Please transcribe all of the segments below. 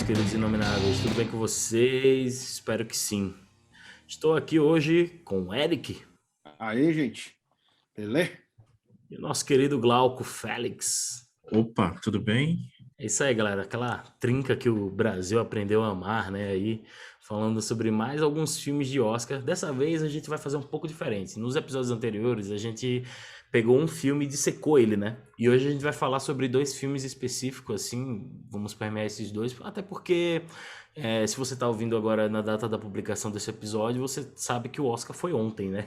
queridos inomináveis, tudo bem com vocês? Espero que sim. Estou aqui hoje com o Eric Aí, gente. Beleza? e o nosso querido Glauco Félix. Opa, tudo bem? É isso aí, galera. Aquela trinca que o Brasil aprendeu a amar, né? Aí, falando sobre mais alguns filmes de Oscar. Dessa vez a gente vai fazer um pouco diferente. Nos episódios anteriores a gente pegou um filme e dissecou ele, né? E hoje a gente vai falar sobre dois filmes específicos, assim. Vamos permear esses dois, até porque se você tá ouvindo agora na data da publicação desse episódio, você sabe que o Oscar foi ontem, né?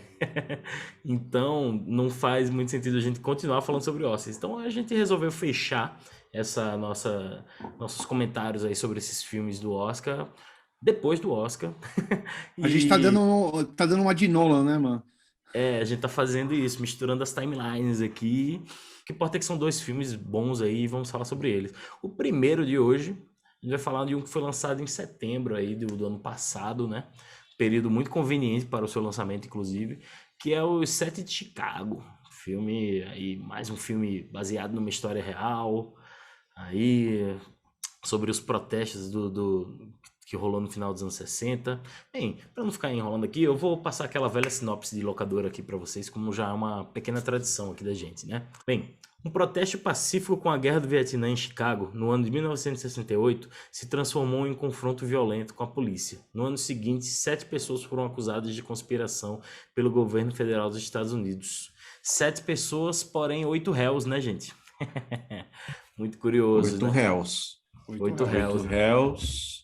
Então não faz muito sentido a gente continuar falando sobre Oscars. Então a gente resolveu fechar nossos comentários aí sobre esses filmes do Oscar depois do Oscar. A gente tá E dando uma de Nolan, né, mano? a gente tá fazendo isso, misturando as timelines aqui. Que importa é que são dois filmes bons aí e vamos falar sobre eles. O primeiro de hoje, a gente vai falar de um que foi lançado em setembro aí do ano passado, né? Período muito conveniente para o seu lançamento, inclusive, que é o Sete de Chicago. Filme aí, mais um filme baseado numa história real, aí sobre os protestos que rolou no final dos anos 60. Bem, para não ficar enrolando aqui, eu vou passar aquela velha sinopse de locadora aqui para vocês, como já é uma pequena tradição aqui da gente, né? Bem, um protesto pacífico com a Guerra do Vietnã em Chicago, no ano de 1968, se transformou em um confronto violento com a polícia. No ano seguinte, 7 pessoas foram acusadas de conspiração pelo governo federal dos Estados Unidos. 7 pessoas, porém 8 réus, né, gente? Muito curioso, Oito né? réus. 8 Oito réus, né? réus.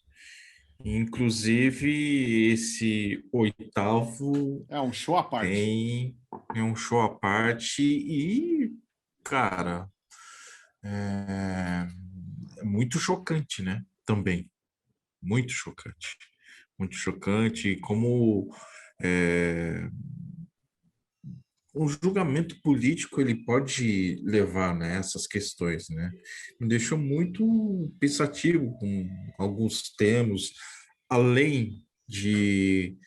Inclusive, esse oitavo É um show à parte. é um show à parte e, cara, é, é muito chocante, né? Também. Muito chocante. Muito chocante. Como é, o julgamento político ele pode levar, né, essas questões, né? Me deixou muito pensativo com alguns temas, além de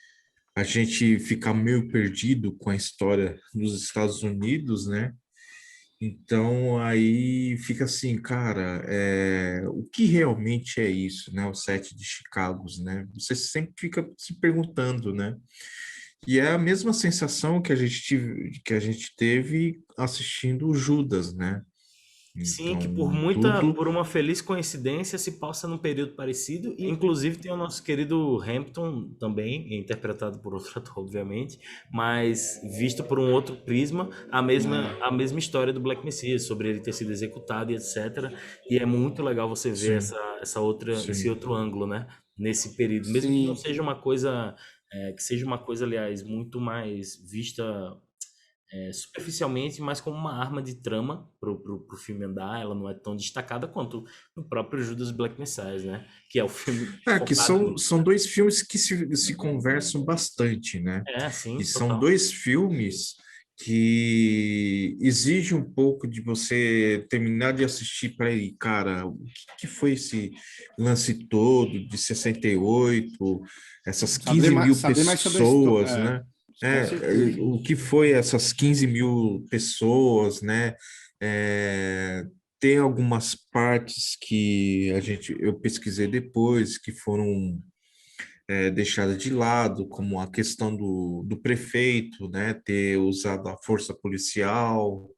a gente ficar meio perdido com a história dos Estados Unidos, né? Então aí fica assim, cara, o que realmente é isso, né? O Sete de Chicago, né? Você sempre fica se perguntando, né? E é a mesma sensação que a gente teve assistindo o Judas, né? Sim, que Então, tudo. por uma feliz coincidência se passa num período parecido e inclusive tem o nosso querido Hampton também, interpretado por outro ator, obviamente, mas visto por um outro prisma, a mesma história do Black Messiah, sobre ele ter sido executado e etc. E é muito legal você ver Sim, esse sim, outro ângulo, né? Nesse período, mesmo que não Sim. seja uma coisa, que seja uma coisa, aliás, muito mais vista superficialmente, mas como uma arma de trama pro filme andar. Ela não é tão destacada quanto no próprio Judas Black Messiah, né? Que é o filme que focado são dois filmes que se conversam bastante, né? sim, E são total. dois filmes que exigem um pouco de você terminar de assistir para ele, cara, o que foi esse lance todo de 68, essas 15 mil Saber mais sobre a história. pessoas, né? Com certeza. O que foi essas 15 mil pessoas, né? É, tem algumas partes que eu pesquisei depois que foram deixadas de lado, como a questão do prefeito, né, ter usado a força policial,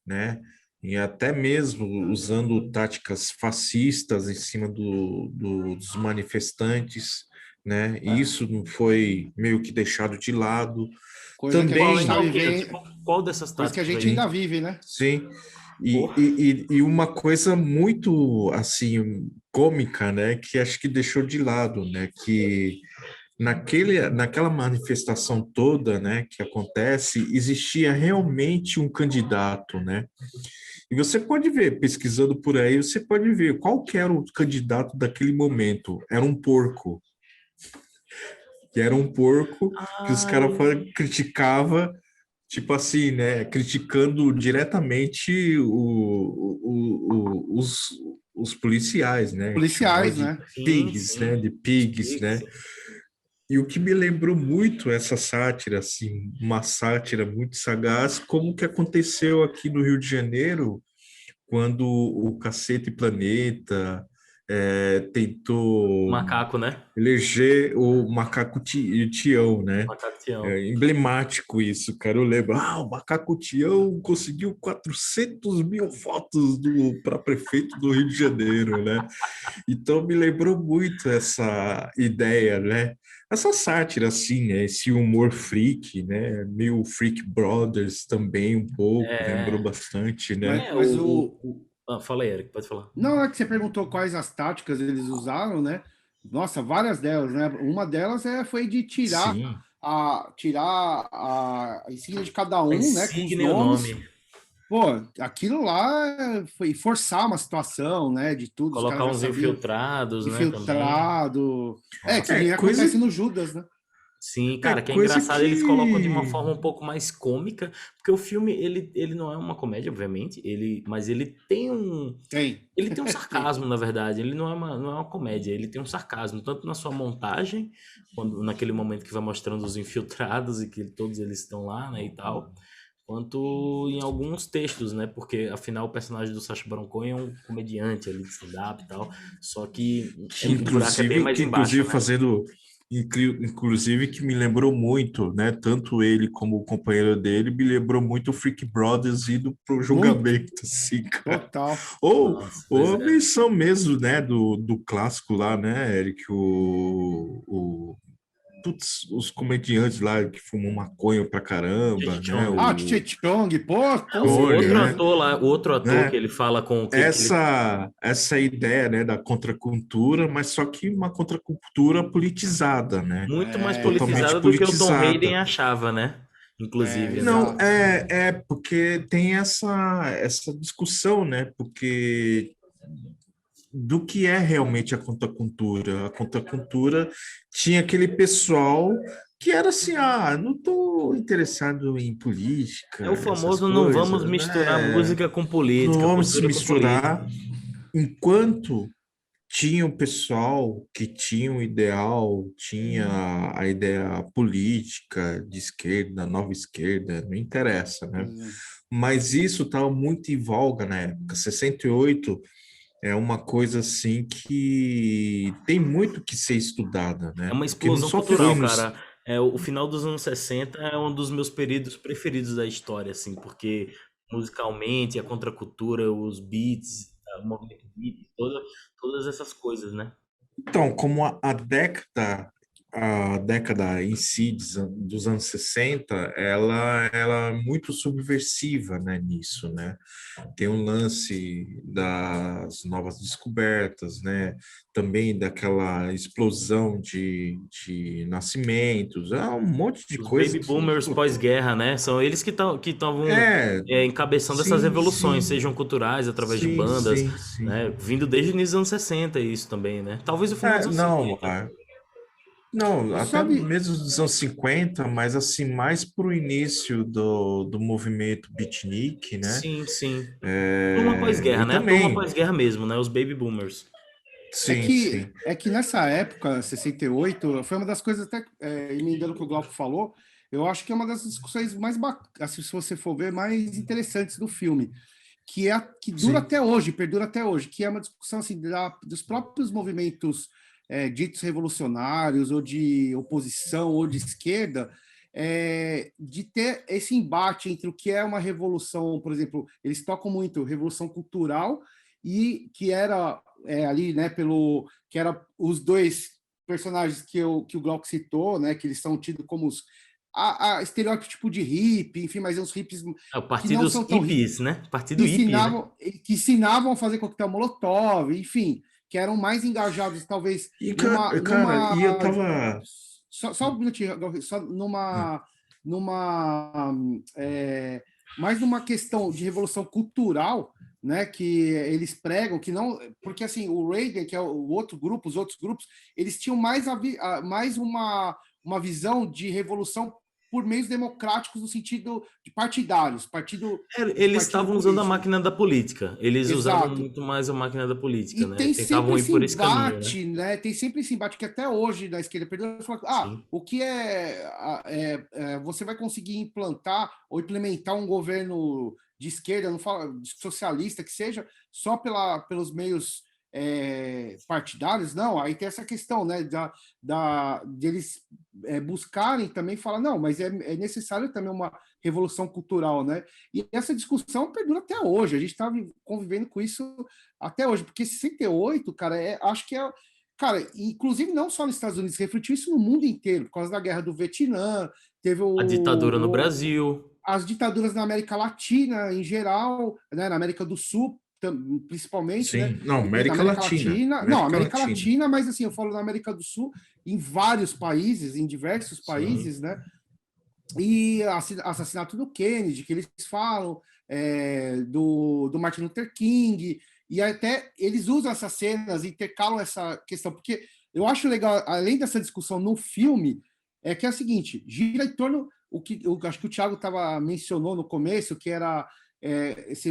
né, e até mesmo usando táticas fascistas em cima dos manifestantes, né, e isso não foi meio que deixado de lado. Coisa que a Qual, gente Também, tá então, o quê? vivendo. Tipo, qual dessas Coisa que a táticas gente aí? ainda sim, vive, né? sim. Porra. E uma coisa muito assim cômica, né, que acho que deixou de lado, né, que naquela manifestação toda, né, que acontece, existia realmente um candidato, né? E você pode ver, pesquisando por aí, você pode ver qual que era o candidato daquele momento. Era um porco. Que era um porco que os caras Ai, criticava, tipo assim, né? Criticando diretamente os policiais, né? Que chamava Policiais, de né? sim, pigs, né? sim. De Os pigs, pigs, né? sim. E o que me lembrou muito essa sátira, assim, uma sátira muito sagaz, como que aconteceu aqui no Rio de Janeiro, quando o Cacete Planeta, tentou Macaco, né? eleger o macaco Tião, né? Macaco Tião. É emblemático isso, cara. Eu lembro, o macaco Tião conseguiu 400 mil votos para prefeito do Rio de Janeiro, né? Então me lembrou muito essa ideia, né? Essa sátira, assim, né? Esse humor freak, né? Meio Freak Brothers também, um pouco, lembrou É, bastante, né? Mas, é mas fala aí, Eric, pode falar. não é que você perguntou quais as táticas eles usaram, né? Nossa, várias delas, né? Uma delas foi de Sim. tirar a insígnia de cada A um, né? Com os insígnia e o nomes. nome. Pô, aquilo lá foi forçar uma situação, né? De tudo, os caras Colocar já uns sabiam. infiltrados, né, também. Infiltrado. Que Nossa. nem Coisa, acontece no Judas, né? Sim, cara, que é coisa engraçado, eles colocam de uma que... forma um pouco mais cômica, porque o filme, ele não é uma comédia, obviamente, mas Tem. ele tem um Tem. sarcasmo, na verdade, ele não é uma comédia, ele tem um sarcasmo, tanto na sua montagem, naquele momento que vai mostrando os infiltrados e que todos eles estão lá, né, e tal, quanto em alguns textos, né, porque afinal o personagem do Sacha Baron Cohen é um comediante ali de stand-up e tal, só que o buraco é bem mais que embaixo, inclusive né? fazendo... Inclusive que me lembrou muito, né? Tanto ele como o companheiro dele me lembrou muito o Freak Brothers indo pro Muito. julgamento, assim, cara. Total. Nossa, Ou pois a é. menção mesmo, né, do clássico lá, né, Eric, putz, os comediantes lá que fumam maconha pra caramba, Cheech né, Chong. Tchê Chong, pô, com O Chong, outro certeza. né, ator lá, o outro ator que né, ele fala com que ele essa ideia, né, da contracultura, mas só que uma contracultura politizada, né, muito mais totalmente politizado do que o Tom Hayden politizada. achava, né? Inclusive, né? Não, Exato. porque tem essa discussão, né, porque do que é realmente a contracultura. A contracultura tinha aquele pessoal que era assim, não estou interessado em política, É o essas famoso não vamos coisas, misturar né? música com Não política, vamos se cultura com política. misturar, enquanto tinha o pessoal que tinha um ideal, tinha a ideia política de esquerda, nova esquerda, não interessa, né? Mas isso estava muito em voga na época. 68 é uma coisa assim que tem muito que ser estudada, É né? uma Porque não explosão só foi cultural, nos... cara. O final dos anos 60 é um dos meus períodos preferidos da história, assim, porque musicalmente, a contracultura, os beats, o movimento beat, todas essas coisas, né? Então, como a década em si dos anos 60, ela é muito subversiva, né, nisso, né? Tem um lance das novas descobertas, né? Também daquela explosão de nascimentos, um monte de Os coisa baby que, boomers puta, pós-guerra, né? São eles que estavam é, encabeçando essas sim, revoluções, sim, sejam culturais, através de sim, bandas, sim, sim. né? Vindo desde os anos 60 isso também, né? Talvez o final dos anos Não, 50. não, E até sabe, mesmo dos anos 50, mas assim, mais para o início do movimento beatnik, né? Sim, sim. Turma pós-guerra, E né? A turma também, pós-guerra mesmo, né? Os baby boomers. sim, sim. é que nessa época, 68, foi uma das coisas, até emendando o que o Glauco falou, eu acho que é uma das discussões mais bacanas, se você for ver, mais interessantes do filme, que dura Sim. até hoje, perdura até hoje, que é uma discussão assim, dos próprios movimentos ditos revolucionários, ou de oposição, ou de esquerda, de ter esse embate entre o que é uma revolução, por exemplo, eles tocam muito revolução cultural, e que era ali, né, que era os dois personagens que o Glauco citou, né, que eles são tidos como a estereótipo de hippie, enfim, mas uns hippies É o que não partido são tão hippies, hippies, né? Partido hippie, né? que ensinavam a fazer coquetel Molotov, enfim, que eram mais engajados, talvez, E, cara, e eu tava. só um minutinho, só numa mais numa questão de revolução cultural, né, que eles pregam, que não, porque assim, o Reagan, que é o outro grupo, os outros grupos, eles tinham mais uma visão de revolução por meios democráticos no sentido de partidários, de Eles partido estavam usando a político. máquina da política. Eles usavam Exato. muito mais a máquina da política, E né? tem sempre Tentavam ir esse por esse caminho, né? embate, né? Tem sempre esse embate que até hoje na esquerda perdeu. Sim. O que você vai conseguir implantar ou implementar um governo de esquerda, não fala de socialista que seja, só pelos meios partidários, não, aí tem essa questão, né, de eles buscarem também falar, não, mas é necessário também uma revolução cultural, né? E essa discussão perdura até hoje, a gente está convivendo com isso até hoje, porque 68, cara, acho que é. Cara, inclusive não só nos Estados Unidos, refletiu isso no mundo inteiro, por causa da guerra do Vietnã, teve A ditadura no Brasil. as ditaduras na América Latina em geral, né, na América do Sul principalmente, né? Sim, não, América Latina. Não, América Latina, mas assim, eu falo na América do Sul, em vários países, em diversos países, né? E assassinato do Kennedy, que eles falam, do Martin Luther King, e até eles usam essas cenas, intercalam essa questão, porque eu acho legal, além dessa discussão no filme, que é o seguinte, gira em torno, acho que o Thiago mencionou no começo, que era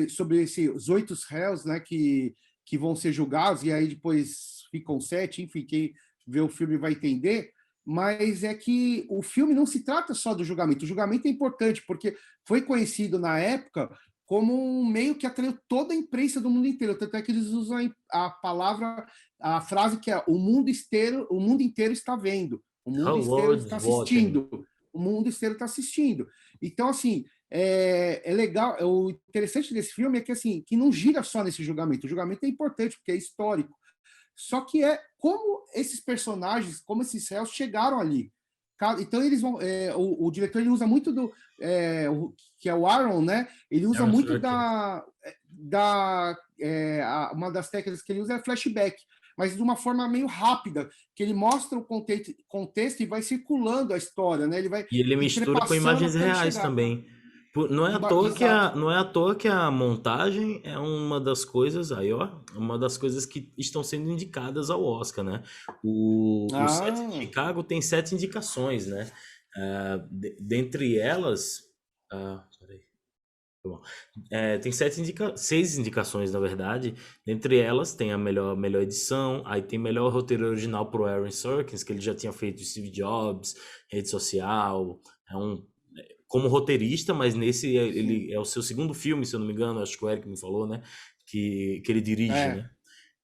sobre esses 8 réus, né, que vão ser julgados, e aí depois ficam 7, enfim, quem vê o filme vai entender, mas é que o filme não se trata só do julgamento. O julgamento é importante, porque foi conhecido na época como um meio que atraiu toda a imprensa do mundo inteiro. Tanto é que eles usam a frase que é o mundo inteiro está vendo, o mundo inteiro está assistindo, o mundo inteiro está assistindo. Então, assim, é legal. O interessante desse filme é que, assim, que não gira só nesse julgamento. O julgamento é importante, porque é histórico. Só que como esses personagens, como esses réus chegaram ali. Então, eles vão. O diretor ele usa muito que é o Aaron, né? Ele usa muito uma das técnicas que ele usa é flashback, mas de uma forma meio rápida, que ele mostra o contexto e vai circulando a história, né? E ele mistura com imagens reais também. Não é à toa que a montagem é uma das coisas, aí ó, uma das coisas que estão sendo indicadas ao Oscar, né? O set de Chicago tem 7 indicações, né? Dentre elas, tem 6 indicações, na verdade. Dentre elas tem a melhor edição, aí tem melhor roteiro original pro Aaron Sorkin, que ele já tinha feito Steve Jobs, Rede Social, como roteirista, mas nesse ele é o seu segundo filme, se eu não me engano, acho que o Eric me falou, né? Que ele dirige, né?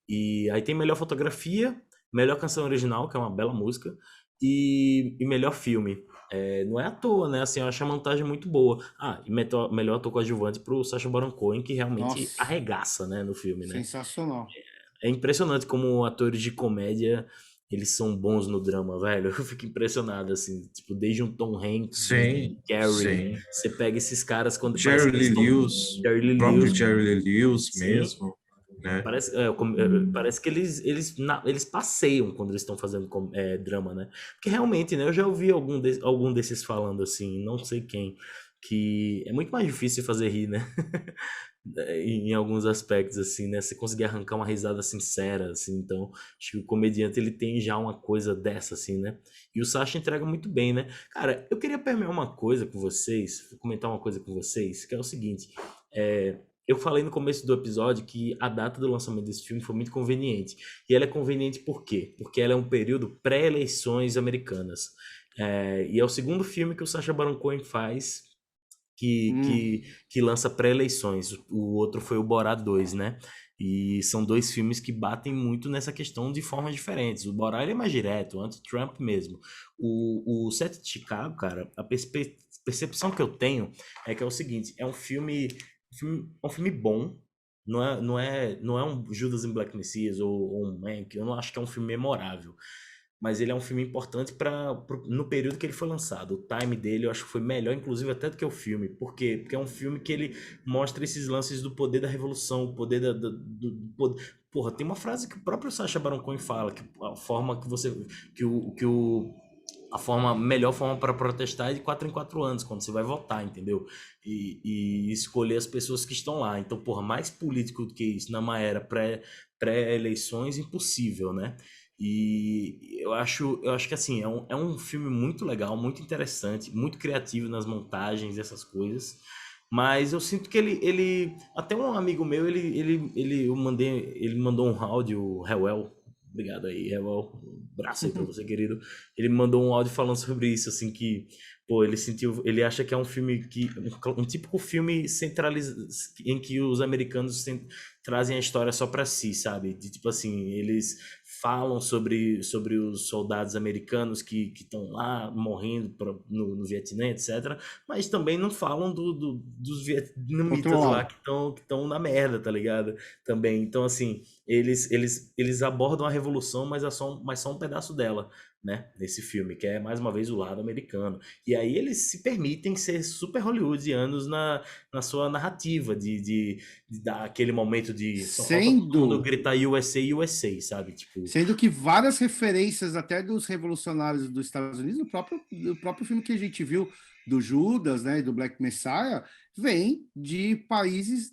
E aí tem melhor fotografia, melhor canção original, que é uma bela música, e melhor filme. Não é à toa, né? Assim, eu acho a montagem muito boa. E melhor ator coadjuvante pro Sacha Baron Cohen, que realmente arregaça, né, no filme, né? Sensacional. É impressionante como atores de comédia eles são bons no drama, velho. Eu fico impressionado, assim, tipo, desde um Tom Hanks, Gary, você pega esses caras quando... Jerry Lee Lewis, o próprio Jerry Lee Lewis mesmo, né? Parece que eles passeiam quando eles estão fazendo drama, né? Porque realmente, né, eu já ouvi algum desses falando assim, não sei quem, que é muito mais difícil fazer rir, né? Em alguns aspectos, assim, né? Você conseguir arrancar uma risada sincera, assim. Então, acho que o comediante, ele tem já uma coisa dessa, assim, né? E o Sacha entrega muito bem, né? Cara, eu queria permear uma coisa com vocês, comentar uma coisa com vocês, que é o seguinte. Eu falei no começo do episódio que a data do lançamento desse filme foi muito conveniente. E ela é conveniente por quê? Porque ela é um período pré-eleições americanas. E é o segundo filme que o Sacha Baron Cohen faz que lança pré-eleições. O outro foi o Borat 2, né? E são 2 filmes que batem muito nessa questão de formas diferentes. O Borat ele é mais direto, anti-Trump mesmo. O Set de Chicago, cara, a percepção que eu tenho é que é o seguinte, é um filme bom, não é um Judas and Black Messiah ou um Mank, eu não acho que é um filme memorável. Mas ele é um filme importante no período que ele foi lançado. O time dele eu acho que foi melhor, inclusive, até do que o filme. Por quê? Porque é um filme que ele mostra esses lances do poder da revolução, o poder do poder... Porra, tem uma frase que o próprio Sacha Baron Cohen fala, que a forma que você... A melhor forma para protestar é de 4 em 4 anos, quando você vai votar, entendeu? E escolher as pessoas que estão lá. Então, porra, mais político do que isso, numa era pré-eleições, impossível, né? E eu acho que assim, é um filme muito legal, muito interessante, muito criativo nas montagens, essas coisas. Mas eu sinto que ele até um amigo meu, ele mandou um áudio, o Hewell, obrigado aí, Hewell, braço aí pra você, querido. Ele me mandou um áudio falando sobre isso, assim, que, pô, ele acha que é um filme um típico filme em que os americanos trazem a história só para si, sabe? Tipo assim, eles falam sobre os soldados americanos que estão lá morrendo no Vietnã, etc. Mas também não falam dos vietnamitas lá que estão na merda, tá ligado? Também. Então, assim, eles abordam a revolução, mas só um pedaço dela, né? Nesse filme, que é mais uma vez o lado americano. E aí eles se permitem ser super hollywoodianos na sua narrativa, de dar aquele momento de só falta todo mundo gritar USA, USA, sabe? Tipo... Sendo que várias referências até dos revolucionários dos Estados Unidos, do próprio filme que a gente viu do Judas, né, do Black Messiah, vem de países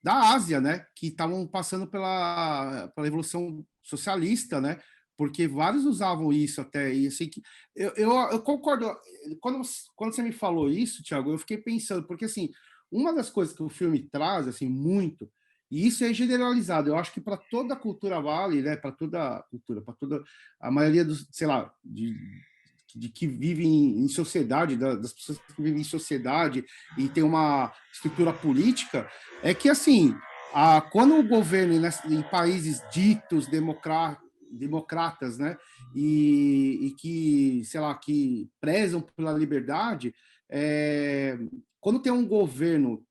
da Ásia, né, que estavam passando pela Revolução Socialista, né, porque vários usavam isso até, e assim, que eu concordo, quando você me falou isso, Thiago, eu fiquei pensando, porque assim, uma das coisas que o filme traz, assim, muito, e isso é generalizado, eu acho que para toda a cultura vale, né, para toda a cultura, para toda a maioria dos, sei lá, de que vivem em sociedade, das pessoas que vivem em sociedade e tem uma estrutura política, é que, assim, quando o governo em países ditos democratas, né, e que, sei lá, que prezam pela liberdade, quando tem um governo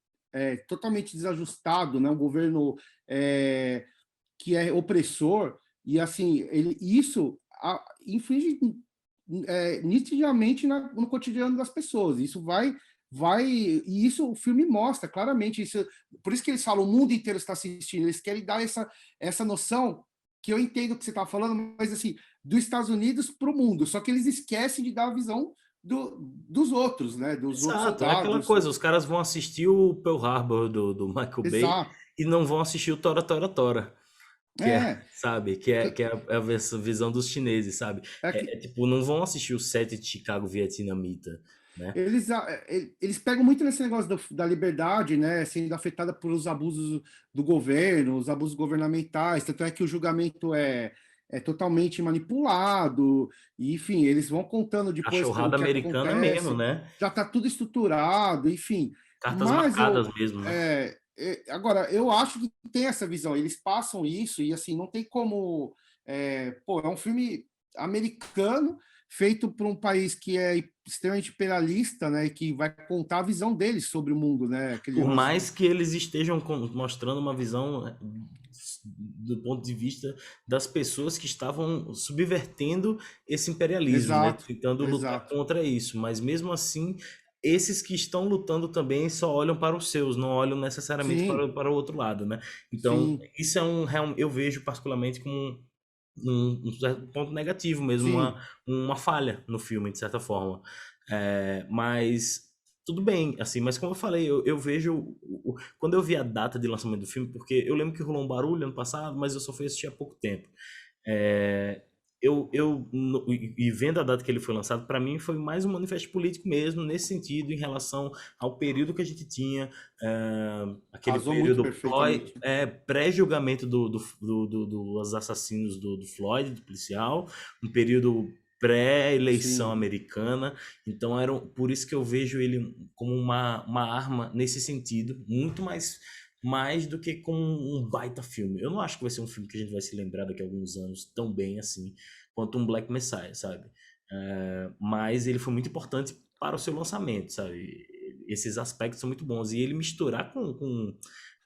totalmente desajustado, né, um governo que é opressor, e assim, isso inflige nitidamente no cotidiano das pessoas. Isso e isso o filme mostra claramente. Isso, por isso que eles falam, o mundo inteiro está assistindo, eles querem dar essa noção, que eu entendo o que você está falando, mas assim, dos Estados Unidos para o mundo, só que eles esquecem de dar a visão dos outros, né? Dos outros Exato, é aquela soldados. coisa, os caras vão assistir o Pearl Harbor do Michael Bay Exato. e não vão assistir o Tora Tora Tora. Que sabe? Que é a visão dos chineses, sabe? Tipo, não vão assistir o set de Chicago vietnamita, né? Eles pegam muito nesse negócio da liberdade, né? Sendo afetada pelos abusos do governo, os abusos governamentais. Tanto é que o julgamento é totalmente manipulado. E, enfim, eles vão contando depois o que americana acontece. Mesmo, né? Já está tudo estruturado, enfim. Cartas marcadas mesmo, né? Agora, eu acho que tem essa visão. Eles passam isso e, assim, não tem como... é um filme americano feito por um país que é extremamente imperialista, né, e que vai contar a visão deles sobre o mundo, né? Por mais que eles estejam mostrando uma visão do ponto de vista das pessoas que estavam subvertendo esse imperialismo, né, tentando lutar contra isso, mas mesmo assim, esses que estão lutando também só olham para os seus, não olham necessariamente para o outro lado, né? Então, isso é eu vejo particularmente como um ponto negativo mesmo, uma falha no filme, de certa forma. Mas tudo bem, assim, mas como eu falei, eu vejo... Quando eu vi a data de lançamento do filme, porque eu lembro que rolou um barulho ano passado, mas eu só fui assistir há pouco tempo. E vendo a data que ele foi lançado, para mim foi mais um manifesto político mesmo, nesse sentido, em relação ao período que a gente tinha, aquele período pré-julgamento dos assassinos do Floyd, do policial, um período pré-eleição americana. Então, por isso que eu vejo ele como uma arma nesse sentido, muito mais do que com um baita filme. Eu não acho que vai ser um filme que a gente vai se lembrar daqui a alguns anos tão bem assim quanto um Black Messiah, sabe? Mas ele foi muito importante para o seu lançamento, sabe? Esses aspectos são muito bons. E ele misturar com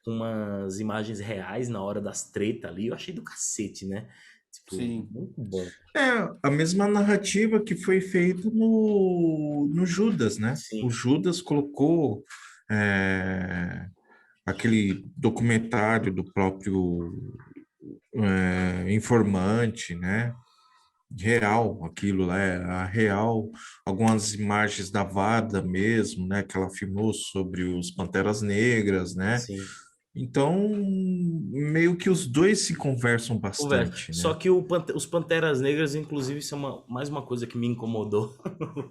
umas imagens reais na hora das tretas ali, eu achei do cacete, né? Tipo, muito bom. A mesma narrativa que foi feita no Judas, né? Sim. O Judas colocou... aquele documentário do próprio informante, né? Real, aquilo lá, a real, algumas imagens da Wada mesmo, né? Que ela filmou sobre os Panteras Negras, né? Sim. Então, meio que os dois se conversam bastante, né? Só que os Panteras Negras, inclusive, isso é mais uma coisa que me incomodou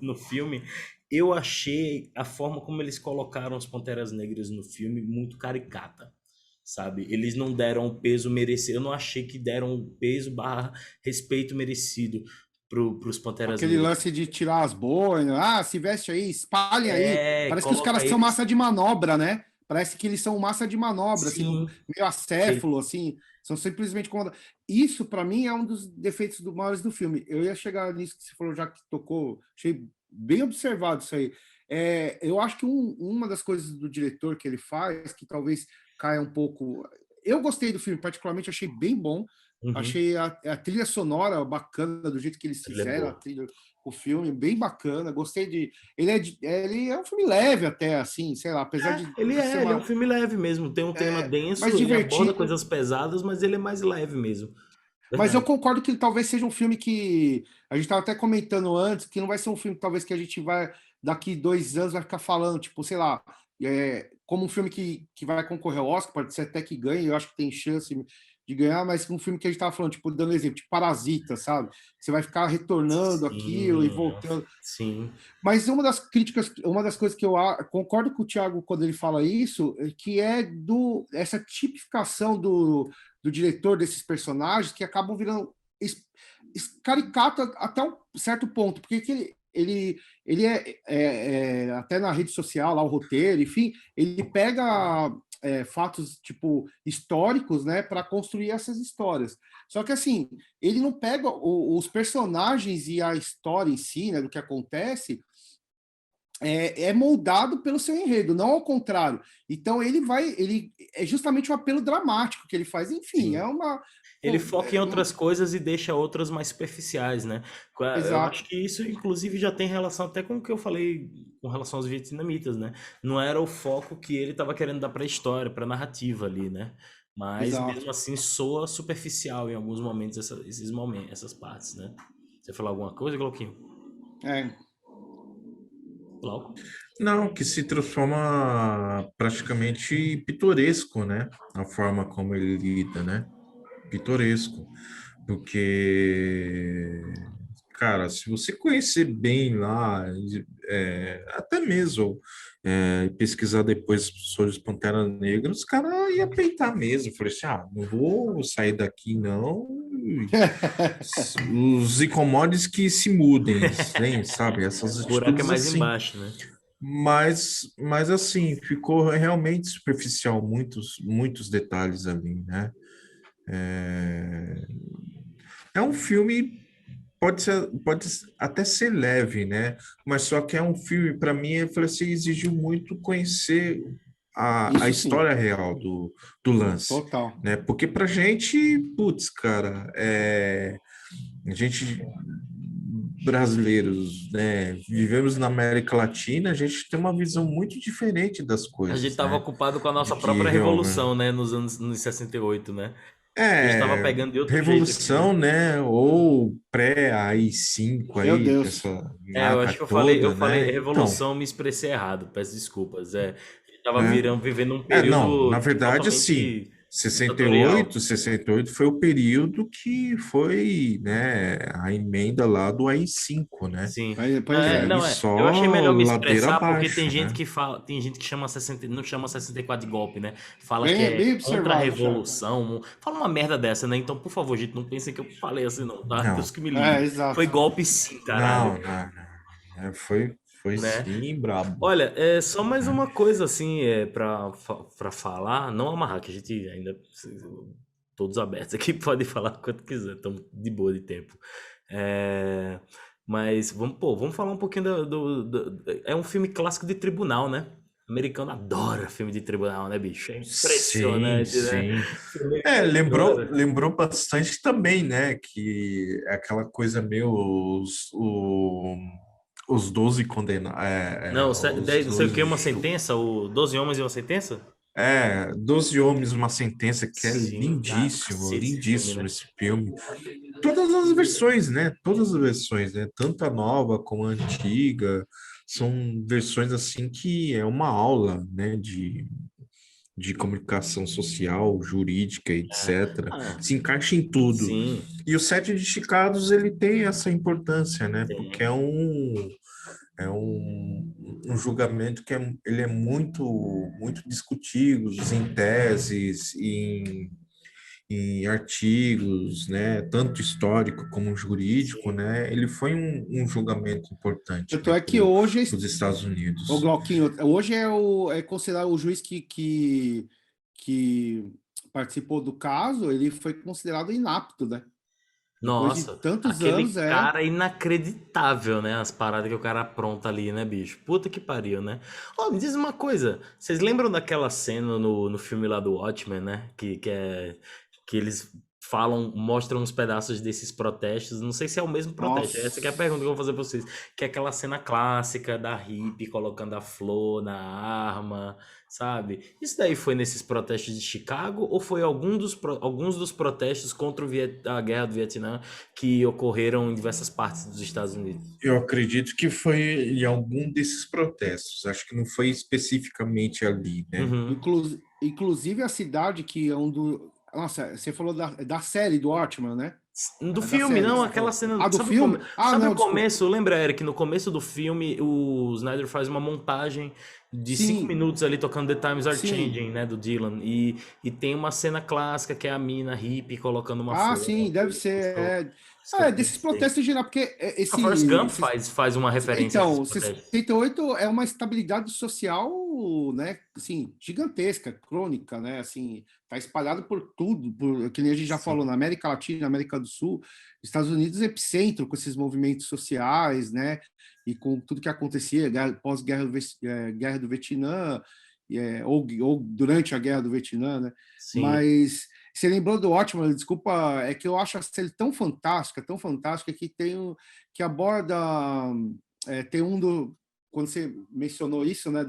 no filme. Eu achei a forma como eles colocaram os Panteras Negras no filme muito caricata, sabe? Eles não deram o peso merecido. Eu não achei que deram o peso / respeito merecido pros Panteras Negras. Aquele lance de tirar as boinas, se veste aí, espalhem aí. Parece que os caras são massa de manobra, né? Parece que eles são massa de manobra, assim, Sim, meio acéfalo, assim, são simplesmente comandados. Isso, para mim, é um dos defeitos maiores do filme. Eu ia chegar nisso que você falou, já que tocou, achei bem observado isso aí. Eu acho que uma das coisas do diretor que ele faz, que talvez caia um pouco. Eu gostei do filme, particularmente, achei bem bom. uhum, Achei a trilha sonora bacana, do jeito que eles ele é fizeram, boa. o filme, bem bacana. Gostei de. Ele é um filme leve, até, assim, sei lá, apesar de ser Ele é um uma. filme leve mesmo, tem um tema Mais denso, ele aborda divertido. coisas pesadas, mas ele é mais leve mesmo. Mas eu Verdade. concordo que ele talvez seja um filme que. A gente estava até comentando antes, que não vai ser um filme, talvez, que a gente vai, daqui 2 anos, vai ficar falando, tipo, sei lá, como um filme que vai concorrer ao Oscar, pode ser até que ganhe, eu acho que tem chance de ganhar, mas um filme que a gente estava falando, tipo, dando exemplo, tipo Parasita, sabe? Você vai ficar retornando aquilo e Sim, voltando. sim. Mas uma das críticas, uma das coisas que eu concordo com o Thiago quando ele fala isso, que é essa tipificação do diretor desses personagens que acabam virando caricato até um certo ponto, porque que ele até na rede social, lá o roteiro, enfim, ele pega fatos tipo históricos, né, para construir essas histórias. Só que assim, ele não pega os personagens e a história em si, né, do que acontece, moldado pelo seu enredo, não ao contrário. Então ele é justamente um apelo dramático que ele faz. Enfim, Sim. Ele pô, foca em outras coisas e deixa outras mais superficiais, né? Eu acho exato, que isso, inclusive, já tem relação até com o que eu falei com relação aos vietnamitas, né? Não era o foco que ele estava querendo dar para a história, para a narrativa ali, né? Mas exato. mesmo assim soa superficial em alguns momentos, esses momentos, essas partes, né? Você falou alguma coisa, Glauquinho? É, Glauco? Não, que se transforma praticamente pitoresco, né? A forma como ele lida, né? Pitoresco. Porque, cara, se você conhecer bem lá, até mesmo pesquisar depois sobre os Panteras Negras, os caras iam peitar mesmo. Eu falei assim, não vou sair daqui, não. Os incomodes que se mudem, hein, sabe? Essas O buraco é atitudes mais assim. embaixo, né? Mas assim, ficou realmente superficial, muitos detalhes ali, né? É, é um filme, pode até ser leve, né? Mas só que é um filme, para mim, eu falei assim, exigiu muito conhecer a isso sim, história real do lance, total. né? Porque pra gente, putz, cara, a gente brasileiros, né, vivemos na América Latina, a gente tem uma visão muito diferente das A gente coisas, estava né? ocupado com a De nossa que própria realmente revolução, né? Nos 68, né? A gente estava é pegando de outro jeito aqui, revolução, né? né? Ou pré-AI-5 Meu aí, com Deus. essa Eu nhaca acho que eu toda, falei né? Então, revolução, me expressei errado, peço desculpas. A gente tava né? vivendo um Não, na período verdade, assim, totalmente sessenta e ditatorial. oito, 68 foi o período que foi, né, a emenda lá do AI-5, né? Sim. Pois E é. aí Eu achei só melhor me ladeira expressar porque tem abaixo, gente né? que fala, tem gente que chama 60, não chama 64 de golpe, né? Fala que Bem, é bem contra a observado, Thiago. revolução, fala uma merda dessa, né? Então, por favor, gente, não pensem que eu falei assim não, tá? Deus Não, que me livre. Foi Exato. golpe sim, caralho, não. Foi né? sim, brabo, Olha, só mais né? uma coisa assim, para falar, não amarrar, que a gente ainda todos abertos aqui, pode falar quanto quiser, estamos de boa de tempo. É, mas vamos falar um pouquinho é um filme clássico de tribunal, né? O americano adora filme de tribunal, né, bicho? É Sim, impressionante, né? sim. O americano adora. Lembrou bastante também, né? Que é aquela coisa meio os 12 condenados. Não, Os não sei o que, 12, uma sentença? O 12 homens e uma sentença? 12 homens, uma sentença que é Sim, cara, lindíssimo, cacete esse filme, lindíssimo né? esse filme. Todas as versões, né? Todas as versões, né? Tanto a nova como a antiga. São versões assim que é uma aula, né? De comunicação social, jurídica, É. etc. Ah, Se encaixa em tudo. sim, E o Sete de Chicago ele tem essa importância, né? Porque tem. um julgamento que ele é muito discutido em teses, em artigos, né, tanto histórico como jurídico, né, ele foi um julgamento importante, Tanto né, é que para hoje, os Estados o Unidos. Glauquinho, hoje é considerado o juiz que participou do caso, ele foi considerado inapto, né? Depois de Nossa, tantos anos, aquele cara é inacreditável, né? As paradas que o cara apronta ali, né, bicho? Puta que pariu, né? Ó, me diz uma coisa, vocês lembram daquela cena no filme lá do Watchmen, né? Que eles falam, mostram uns pedaços desses protestos. Não sei se é o mesmo protesto. Essa que é a nossa. pergunta que eu vou fazer pra vocês. Que é aquela cena clássica da hippie colocando a flor na arma, sabe? Isso daí foi nesses protestos de Chicago ou foi alguns dos protestos contra a Guerra do Vietnã que ocorreram em diversas partes dos Estados Unidos? Eu acredito que foi em algum desses protestos, acho que não foi especificamente ali, né? Uhum. Inclusive a cidade que é um do. Nossa, você falou da série do Watchmen, né? Do É da filme, série que não, você aquela falou. cena. Ah, do filme? Ah, Sabe o não, desculpa. começo? Lembra, Eric? No começo do filme, o Snyder faz uma montagem de 5 minutos Sim, ali tocando The Times Are sim. Changing, né? Do Dylan. E tem uma cena clássica que é a mina hippie colocando uma Ah, flor. sim, deve ser. Isso que eu Desses pensei. protestos em geral, porque A Forrest Gump esse faz uma referência a esses então, protestos. 68 é uma estabilidade social, né, assim, gigantesca, crônica, né, assim, tá espalhado por tudo, que nem a gente já Sim. falou, na América Latina, na América do Sul, Estados Unidos é epicentro com esses movimentos sociais, né, e com tudo que acontecia, pós-guerra Guerra do Vietnã, ou durante a Guerra do Vietnã, né, Sim. mas você lembrou do ótimo, desculpa, é que eu acho a série tão fantástica que que aborda tem quando você mencionou isso, né,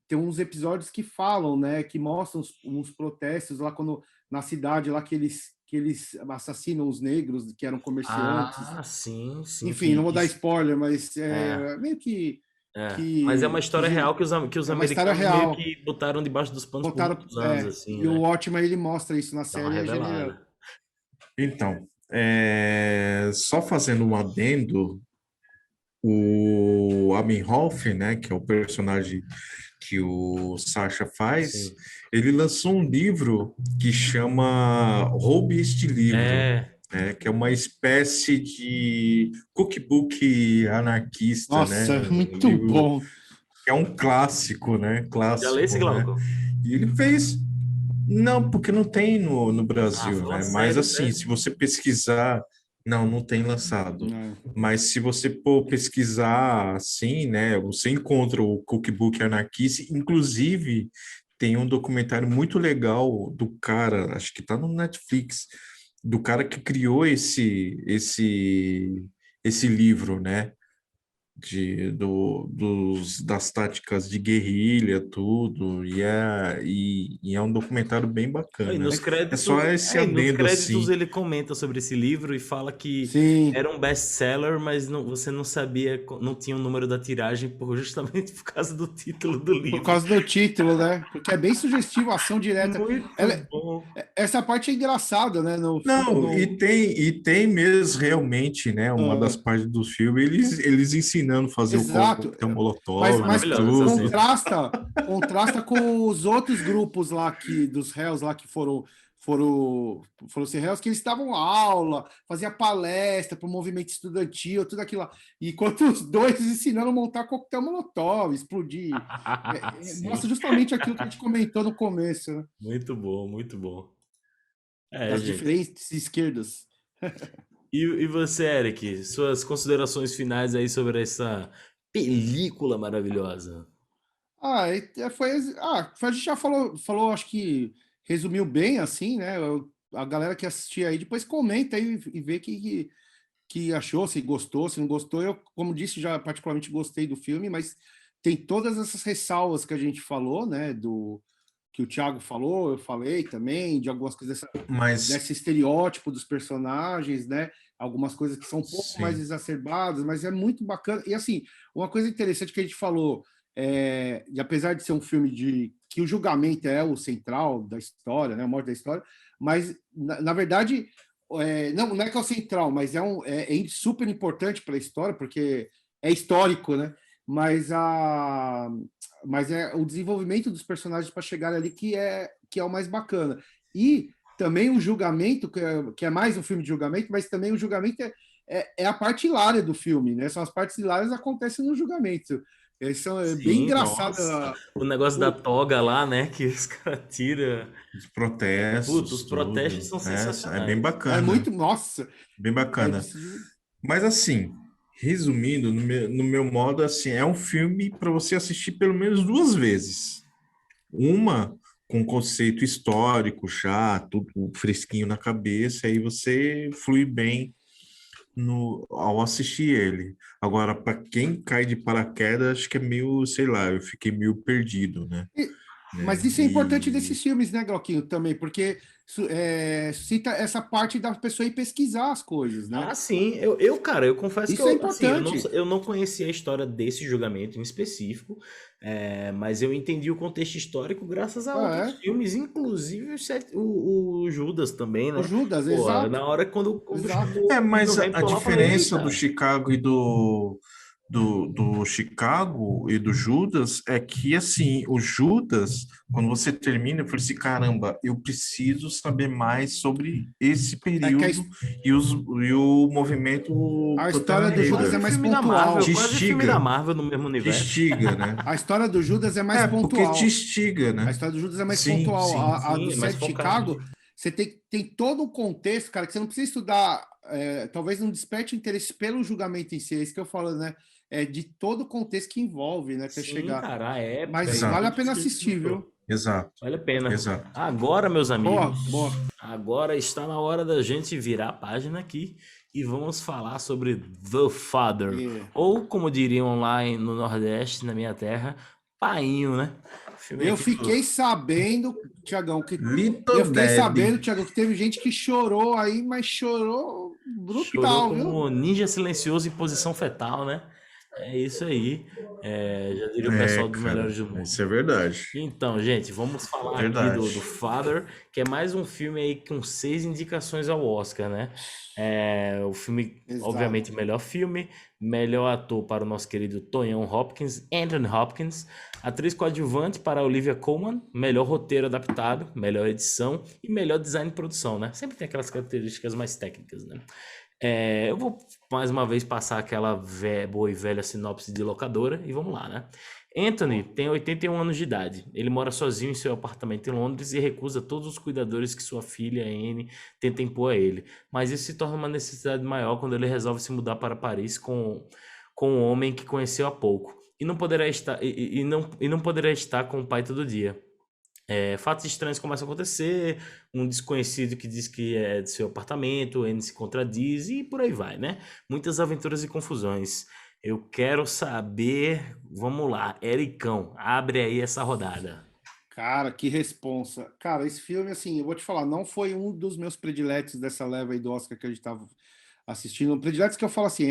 tem uns episódios que falam, né, que mostram uns protestos lá quando na cidade lá que eles assassinam os negros que eram comerciantes. Ah, sim, sim. Enfim, não vou dar Isso, spoiler, mas é, meio mas é uma que história real que os é uma história americanos meio real. que botaram debaixo dos panos por Botaram, muitos anos, assim, e o né? Watchmen ele mostra isso na Dá uma série, é genial. revelada. Então, só fazendo um adendo, o Amenhof, né, que é o personagem que o Sasha faz, Sim. ele lançou um livro que chama Roube Este Livro, É, né, que é uma espécie de cookbook anarquista, né, Nossa, um muito livro bom. que é um clássico, né, já lê esse clássico, né, Glauco? e ele fez, não, porque não tem no Ah, Brasil, fala né, mas sério, assim, sério. se você pesquisar, não tem lançado. É. Mas se você for pesquisar assim, né, você encontra o cookbook anarquista, inclusive tem um documentário muito legal do cara, acho que tá no Netflix, do cara que criou esse livro, né? Das táticas de guerrilha, tudo, e é um documentário bem Aí, bacana. É só esse nos adendo créditos assim. ele comenta sobre esse livro e fala que Sim, era um best-seller, mas você não sabia, não tinha o número da tiragem justamente por causa do título do por livro. causa do título, né? Porque é bem sugestivo, ação direta. Muito Ela- bom. essa parte é engraçada, né? Não, e tem mesmo realmente, né, uma das partes do filme, eles ensinando a fazer o exato. coquetel Mas, Molotov e mas Maravilhosa essa tudo. cena. contrasta com os outros grupos lá dos réus lá que foram, foram ser réus, que eles estavam aula, fazia palestra para o movimento estudantil, tudo aquilo lá. E enquanto os dois ensinando a montar coquetel Molotov, explodir. Mostra Sim, justamente aquilo que a gente comentou no começo, né? muito bom, muito bom. É, Das gente. diferentes esquerdas. E você, Eric, suas considerações finais aí sobre essa película maravilhosa? A gente já falou, acho que resumiu bem assim, né? A galera que assistir aí depois comenta aí e vê que achou, se gostou, se não gostou. Eu, como disse, já particularmente gostei do filme, mas tem todas essas ressalvas que a gente falou, né? Do que o Thiago falou, eu falei também, de algumas coisas Mas, desse estereótipo dos personagens, né? Algumas coisas que são um pouco mais sim, exacerbadas, mas é muito bacana. E assim, uma coisa interessante que a gente falou, e apesar de ser um filme de que o julgamento é o central da história, né? A morte da história, mas na verdade não é que é o central, mas é super importante para a história, porque é histórico, né? Mas mas é o desenvolvimento dos personagens para chegar ali que é o mais bacana. E também o julgamento, que é mais um filme de julgamento, mas também o julgamento é a parte hilária do filme, né? São as partes hilárias que acontecem no julgamento. É bem Sim, engraçado. nossa. O negócio da toga lá, né? Que os caras tiram. Os Puta, os protestos, protestos tudo. são É bem sensacionais. É bacana. muito. Nossa! Bem É, bacana. Mas assim, resumindo, no meu modo, assim, é um filme para você assistir pelo menos 2 vezes. Uma com conceito histórico já, tudo fresquinho na cabeça, aí você flui bem ao assistir ele. Agora, para quem cai de paraquedas, acho que é meio, sei lá, eu fiquei meio perdido, né? Mas Né? isso é importante desses filmes, né, Glauquinho, também, porque cita essa parte da pessoa ir pesquisar as coisas, né? Ah, sim. Cara, eu confesso que Isso é assim, importante. eu não conhecia a história desse julgamento em específico, mas eu entendi o contexto histórico graças a outros É, filmes, inclusive o Judas também, o né? Judas, Pô, exato, na hora quando exato. chamou o Mas a Hamilton lá, eu falei, diferença do eita, Chicago e do Chicago e do Judas é que, assim, o Judas, quando você termina, eu falei assim, caramba, eu preciso saber mais sobre esse É que período e o movimento a Pantera história do Judas quase Negra. é um mais filme da Marvel, Te pontual. quase um filme da instiga, Marvel no mesmo te universo. instiga, né? A história do Judas é mais É, porque te pontual. instiga, A né? história do Judas é mais Sim, pontual. sim. A do Sim, mas Sete de Chicago, focadinho. você tem todo um contexto, cara, que você não precisa estudar, talvez não desperte interesse pelo julgamento em si, é isso que eu falo, né? É de todo o contexto que envolve, né, até Sim, chegar. cara, a época Mas e vale a Exato, tudo pena isso que a gente assistir, viu? comentou. exato, Vale a pena. exato. Agora, meus Boa, amigos, boa. agora está na hora da gente virar a página aqui e vamos falar sobre The Father, É. ou como diriam lá no Nordeste, na minha terra, Painho, né? Filme Eu aqui do fiquei sabendo, Tiagão, eu Little fiquei sabendo, Daddy. Tiagão, que teve gente que chorou aí, mas chorou chorou brutal, viu? como ninja silencioso em posição fetal, né? É isso aí. Já diria o É, pessoal dos cara, Melhores do Mundo. isso é verdade. Então, gente, vamos falar aqui do Verdade. Father, que é mais um filme aí com 6 indicações ao Oscar, né? O filme, Exato. obviamente, melhor filme, melhor ator para o nosso querido Tonhão Hopkins, Anthony Hopkins, atriz coadjuvante para Olivia Colman, melhor roteiro adaptado, melhor edição e melhor design de produção, né? Sempre tem aquelas características mais técnicas, né? Eu vou mais uma vez passar aquela boa e velha sinopse de locadora e vamos lá, né? Anthony tem 81 anos de idade. Ele mora sozinho em seu apartamento em Londres e recusa todos os cuidadores que sua filha, Anne, tenta impor a ele. Mas isso se torna uma necessidade maior quando ele resolve se mudar para Paris com um homem que conheceu há pouco. E não poderá estar, e não poderá estar com o pai todo dia. Fatos estranhos começam a acontecer, um desconhecido que diz que é de seu apartamento, ele se contradiz e por aí vai, né? Muitas aventuras e confusões. Eu quero saber, vamos lá, Ericão, abre aí essa rodada. Cara, que responsa. Cara, esse filme, assim, eu vou te falar, não foi um dos meus prediletos dessa leva aí do Oscar que a gente tava assistindo. Prediletos que eu falo assim,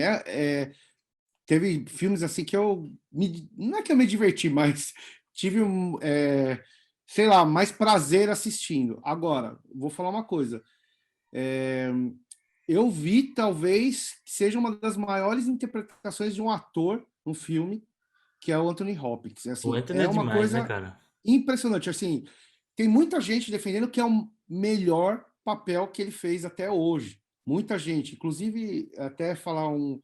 teve filmes assim que não é que eu me diverti, mas tive sei lá, mais prazer assistindo. Agora, vou falar uma coisa. Eu vi, talvez, que seja uma das maiores interpretações de um ator no filme, que é o Anthony Hopkins. O Assim, Anthony é é uma demais, né, coisa cara? impressionante. Assim, tem muita gente defendendo que é o melhor papel que ele fez até hoje. Muita gente, inclusive até falar um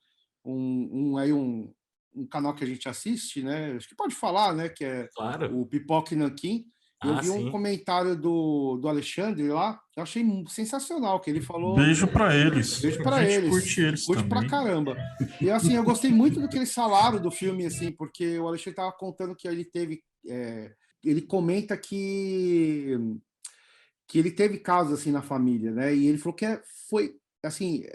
canal que a gente assiste, né? Acho que pode falar, né? Que é Claro. o Pipoque Nanquim. Eu Ah, vi um sim. comentário do Alexandre lá, que eu achei sensacional, que ele falou, Beijo pra eles. beijo A para gente eles, curte eles curte pra também. caramba. E assim, eu gostei muito do que eles falaram do filme, assim, porque o Alexandre estava contando que ele teve, ele comenta que ele teve casos assim na família, né? E ele falou que foi assim,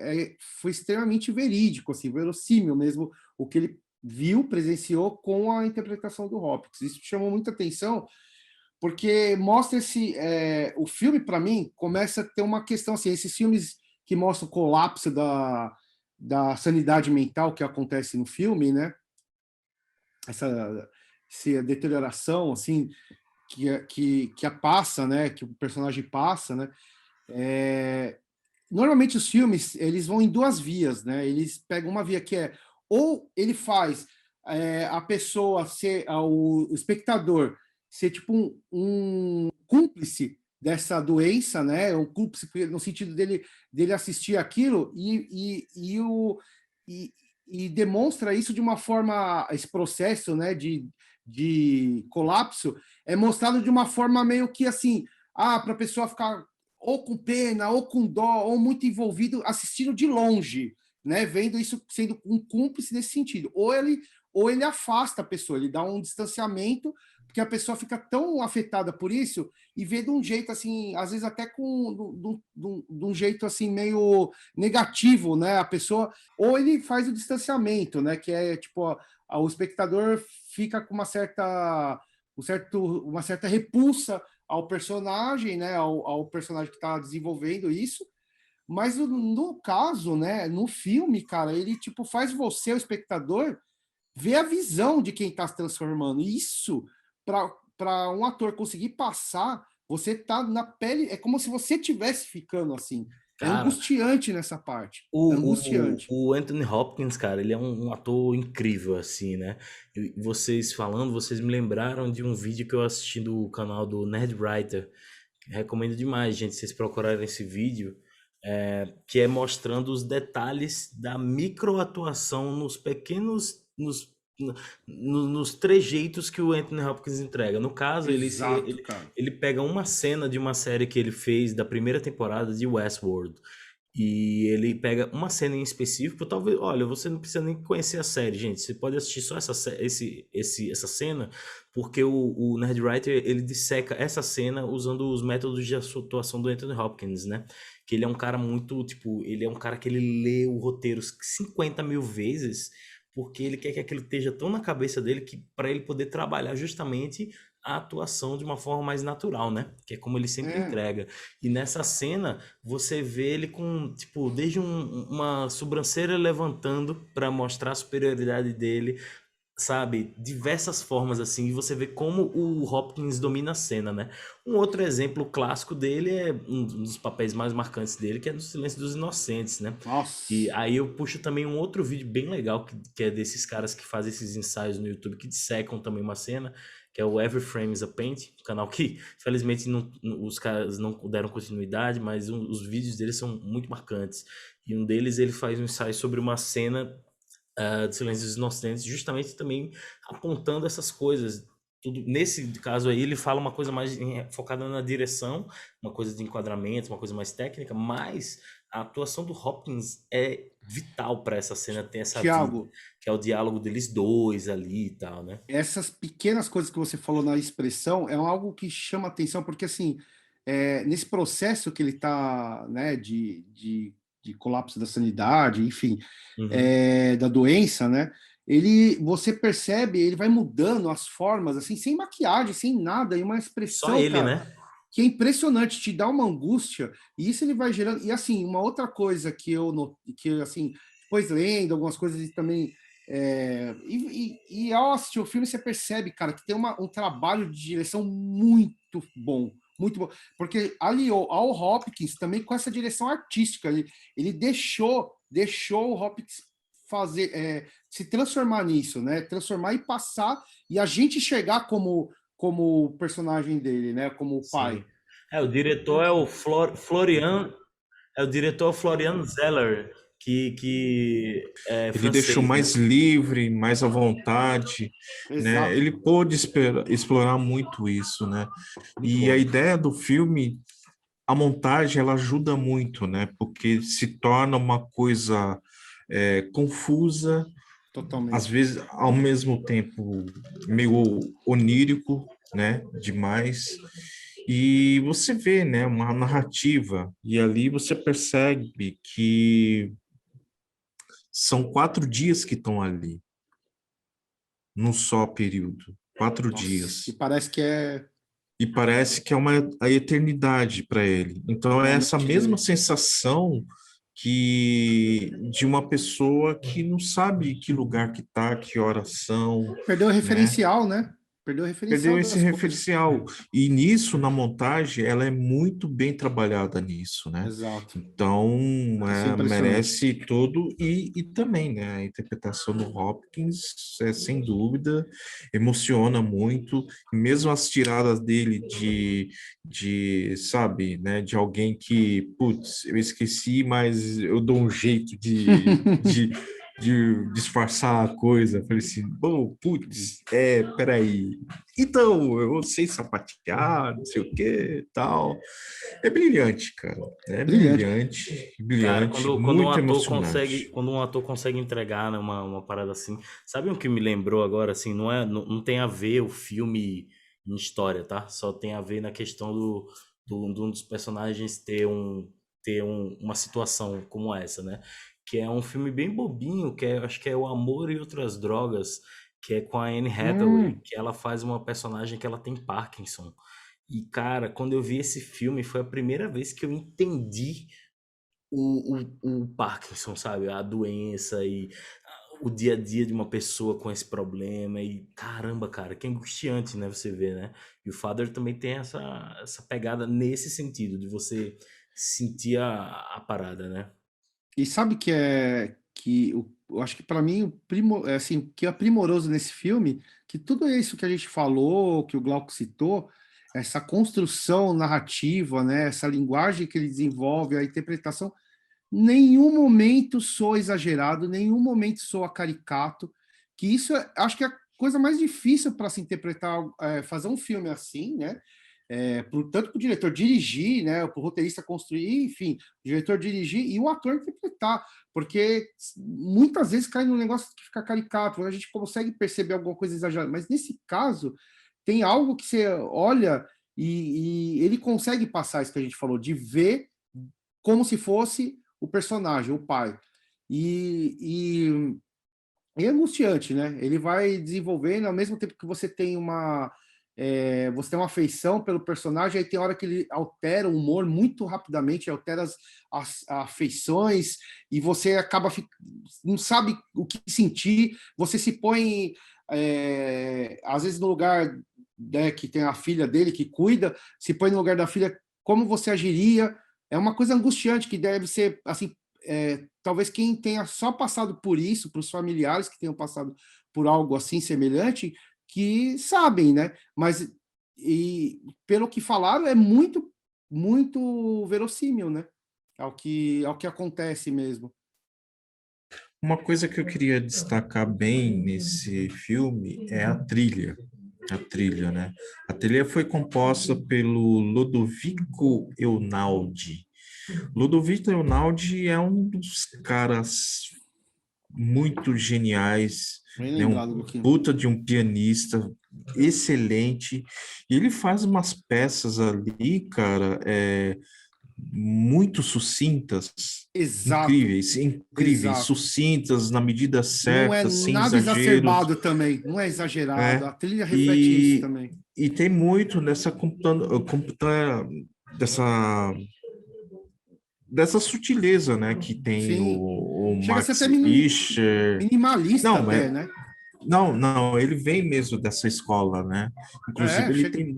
foi extremamente verídico, assim, verossímil mesmo o que ele viu, presenciou com a interpretação do Hopkins. Isso chamou muita atenção, porque mostra o filme para mim começa a ter uma questão assim, esses filmes que mostram o colapso da sanidade mental que acontece no filme, né? Essa deterioração assim que a passa, né? Que o personagem passa, né? Normalmente os filmes eles vão em duas vias, né? Eles pegam uma via que é ou ele faz a pessoa ser o espectador ser tipo um cúmplice dessa doença, né? O cúmplice no sentido dele assistir aquilo e demonstra isso de uma forma, esse processo, né, de colapso é mostrado de uma forma meio que assim, para a pessoa ficar ou com pena, ou com dó, ou muito envolvido, assistindo de longe, né, vendo isso sendo um cúmplice nesse sentido. Ou ele afasta a pessoa, ele dá um distanciamento, porque a pessoa fica tão afetada por isso e vê de um jeito assim, às vezes até de um jeito assim meio negativo, né? A pessoa, ou ele faz o distanciamento, né? Que é tipo, o espectador fica com uma certa repulsa ao personagem, né? Ao personagem que está desenvolvendo isso. Mas no caso, né? No filme, cara, ele tipo faz você, o espectador, ver a visão de quem está se transformando. Isso, para um ator conseguir passar, você tá na pele, é como se você tivesse ficando assim. É Cara, angustiante nessa parte. É o, angustiante. o, o Anthony Hopkins, cara, ele é um ator incrível, assim, né? E vocês falando, vocês me lembraram de um vídeo que eu assisti do canal do Nerd Writer. Recomendo demais, gente, vocês procurarem esse vídeo, que é mostrando os detalhes da microatuação nos pequenos, nos trejeitos que o Anthony Hopkins entrega. No caso, Exato, cara. ele pega uma cena de uma série que ele fez da primeira temporada de Westworld. E ele pega uma cena em específico, talvez, olha, você não precisa nem conhecer a série, gente. Você pode assistir só essa cena, porque o Nerdwriter, ele disseca essa cena usando os métodos de atuação do Anthony Hopkins, né? Que ele é um cara muito, tipo, ele é um cara que ele lê o roteiro 50 mil vezes, porque ele quer que aquilo esteja tão na cabeça dele que para ele poder trabalhar justamente a atuação de uma forma mais natural, né? Que é como ele sempre entrega. E nessa cena, você vê ele com, tipo, desde uma sobrancelha levantando para mostrar a superioridade dele, sabe? Diversas formas, assim, e você vê como o Hopkins domina a cena, né? Um outro exemplo clássico dele é um dos papéis mais marcantes dele, que é no Silêncio dos Inocentes, né? Nossa. E aí eu puxo também um outro vídeo bem legal, que é desses caras que fazem esses ensaios no YouTube, que dissecam também uma cena, que é o Every Frame is a Paint, um canal que, felizmente, os caras não deram continuidade, mas os vídeos deles são muito marcantes. E um deles, ele faz um ensaio sobre uma cena de Silêncio dos Inocentes, justamente também apontando essas coisas. Nesse caso aí, ele fala uma coisa mais focada na direção, uma coisa de enquadramento, uma coisa mais técnica, mas a atuação do Hopkins é vital para essa cena ter essa vida, Tiago, que é o diálogo deles dois ali e tal, né? essas pequenas coisas que você falou na expressão é algo que chama atenção, porque assim, nesse processo que ele está, né, de colapso da sanidade, enfim, Uhum. da doença, né, você percebe, ele vai mudando as formas, assim, sem maquiagem, sem nada, e uma Só expressão, ele, cara, né? que é impressionante, te dá uma angústia, e isso ele vai gerando, e assim, uma outra coisa que eu assim, depois lendo algumas coisas e também e ao assistir o filme, você percebe, cara, que tem um trabalho de direção muito bom, porque ali ao Hopkins também com essa direção artística, ele deixou o Hopkins se transformar nisso, né? Transformar e passar, e a gente chegar como personagem dele, né? Como o pai. Sim. O diretor é o Florian, o diretor Florian Zeller, que é Ele deixou francês, né? mais livre, mais à vontade, né? Exato, Ele pôde explorar muito isso, né? muito E a bom. ideia do filme, a montagem, ela ajuda muito, né? Porque se torna uma coisa confusa, às Totalmente. vezes, ao mesmo tempo, meio onírico, né? Demais. E você vê, né? Uma narrativa, e ali você percebe que são 4 dias que estão ali, num só período. 4 dias. Nossa, e parece que é E parece que é a eternidade para ele. Então, é a essa mente mesma dele. sensação que de uma pessoa que não sabe que lugar que tá, que horas são, Perdeu o né? referencial, né? Perdeu o Perdeu referencial esse das coisas. referencial. E nisso, na montagem, ela é muito bem trabalhada nisso, né? Exato. Então, Isso é impressionante. merece todo. E também, né? A interpretação do Hopkins, sem dúvida, emociona muito. Mesmo as tiradas dele sabe, né? De alguém que, putz, eu esqueci, mas eu dou um jeito de disfarçar a coisa. Falei assim, bom, putz, peraí. Então, eu sei sapatear, não sei o que, tal. É brilhante, cara. É Brilhante. brilhante, Cara, brilhante, quando um muito ator consegue, emocionante. quando um ator consegue entregar, né, uma parada assim. Sabe o que me lembrou agora, assim, não tem a ver o filme em história, tá? Só tem a ver na questão de um dos personagens uma situação como essa, né? Que é um filme bem bobinho, acho que é O Amor e Outras Drogas, que é com a Anne Hathaway, Hum, que ela faz uma personagem que ela tem Parkinson. E, cara, quando eu vi esse filme, foi a primeira vez que eu entendi o Parkinson, sabe? A doença e o dia a dia de uma pessoa com esse problema. E caramba, cara, que angustiante, né? Você vê, né? E o Father também tem essa pegada nesse sentido, de você sentir a parada, né? e sabe eu acho que para mim assim, o que é primoroso nesse filme, que tudo isso que a gente falou, que o Glauco citou, essa construção narrativa, né, essa linguagem que ele desenvolve, a interpretação, nenhum momento soa exagerado, nenhum momento soa caricato, que isso acho que é a coisa mais difícil para se interpretar, fazer um filme assim, né? Tanto para o diretor dirigir, né, para o roteirista construir, enfim, o diretor dirigir e o ator interpretar, porque muitas vezes cai num negócio que fica caricato, a gente consegue perceber alguma coisa exagerada, mas nesse caso tem algo que você olha e ele consegue passar isso que a gente falou, de ver como se fosse o personagem, o pai. E é angustiante, né? Ele vai desenvolvendo, ao mesmo tempo que você tem uma afeição pelo personagem, aí tem hora que ele altera o humor muito rapidamente, altera as afeições, e você não sabe o que sentir, você se põe, às vezes, no lugar, né, que tem a filha dele que cuida, se põe no lugar da filha, como você agiria? É uma coisa angustiante que deve ser, assim, talvez quem tenha só passado por isso, para os familiares que tenham passado por algo assim semelhante, que sabem, né? Mas pelo que falaram, é muito, muito verossímil, né? Ao que acontece mesmo. Uma coisa que eu queria destacar bem nesse filme é a trilha. A trilha, né? A trilha foi composta pelo Ludovico Einaudi. Ludovico Einaudi é um dos caras muito geniais, Bem né? Um lembrado, Luquinho. puta de um pianista excelente. E ele faz umas peças ali, cara, muito sucintas, Exato, incríveis, incríveis, exato. sucintas, na medida Não é certa, sem nada exageros, exacerbado também, não é exagerado. né? A trilha reflete isso E, também. e tem muito dessa, dessa sutileza, né, que tem Sim. o Chega a ser Max até Richter. minimalista Não, até, né? não, ele vem mesmo dessa escola, né? Inclusive, ele Chega. tem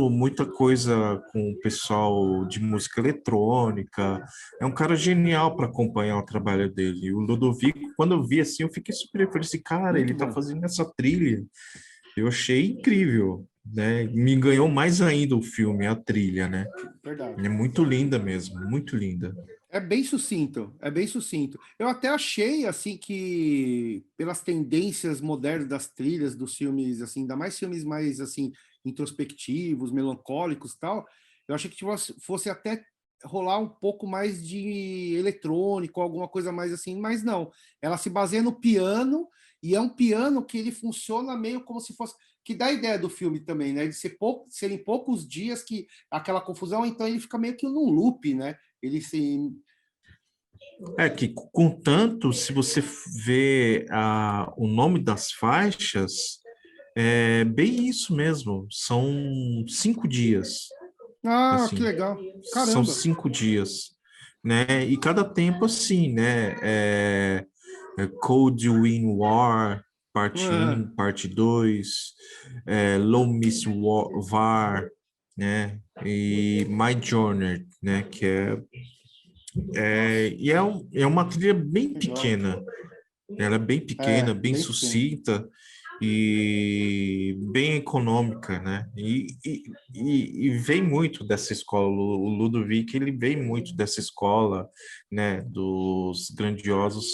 muita coisa com o pessoal de música eletrônica. É um cara genial para acompanhar o trabalho dele. E o Ludovico, quando eu vi assim, eu fiquei super. Eu falei assim, cara, ele Muito tá bom. fazendo essa trilha. Eu achei incrível, né? Me ganhou mais ainda o filme, a trilha, né? Verdade. É muito linda mesmo, muito linda. É bem sucinto, é bem sucinto. Eu até achei assim que pelas tendências modernas das trilhas dos filmes, assim, ainda mais filmes mais assim introspectivos, melancólicos, e tal, eu achei que fosse até rolar um pouco mais de eletrônico, alguma coisa mais assim, mas não. Ela se baseia no piano e é um piano que ele funciona meio como se fosse que dá a ideia do filme também, né? De serem poucos dias que aquela confusão, então ele fica meio que num loop, né? Ele se. É que, contanto, se você vê o nome das faixas, é bem isso mesmo. São 5 dias, Ah, que assim, legal. são Caramba. 5 dias, né? E cada tempo assim, né? Cold Wind War, parte 1, parte 2, Low Miss Var, né? E My Journey, né? Que é uma trilha bem pequena. Ela é bem pequena, bem bem sucinta e bem econômica, né? E vem muito dessa escola. O Ludovic, ele vem muito dessa escola, né? Dos grandiosos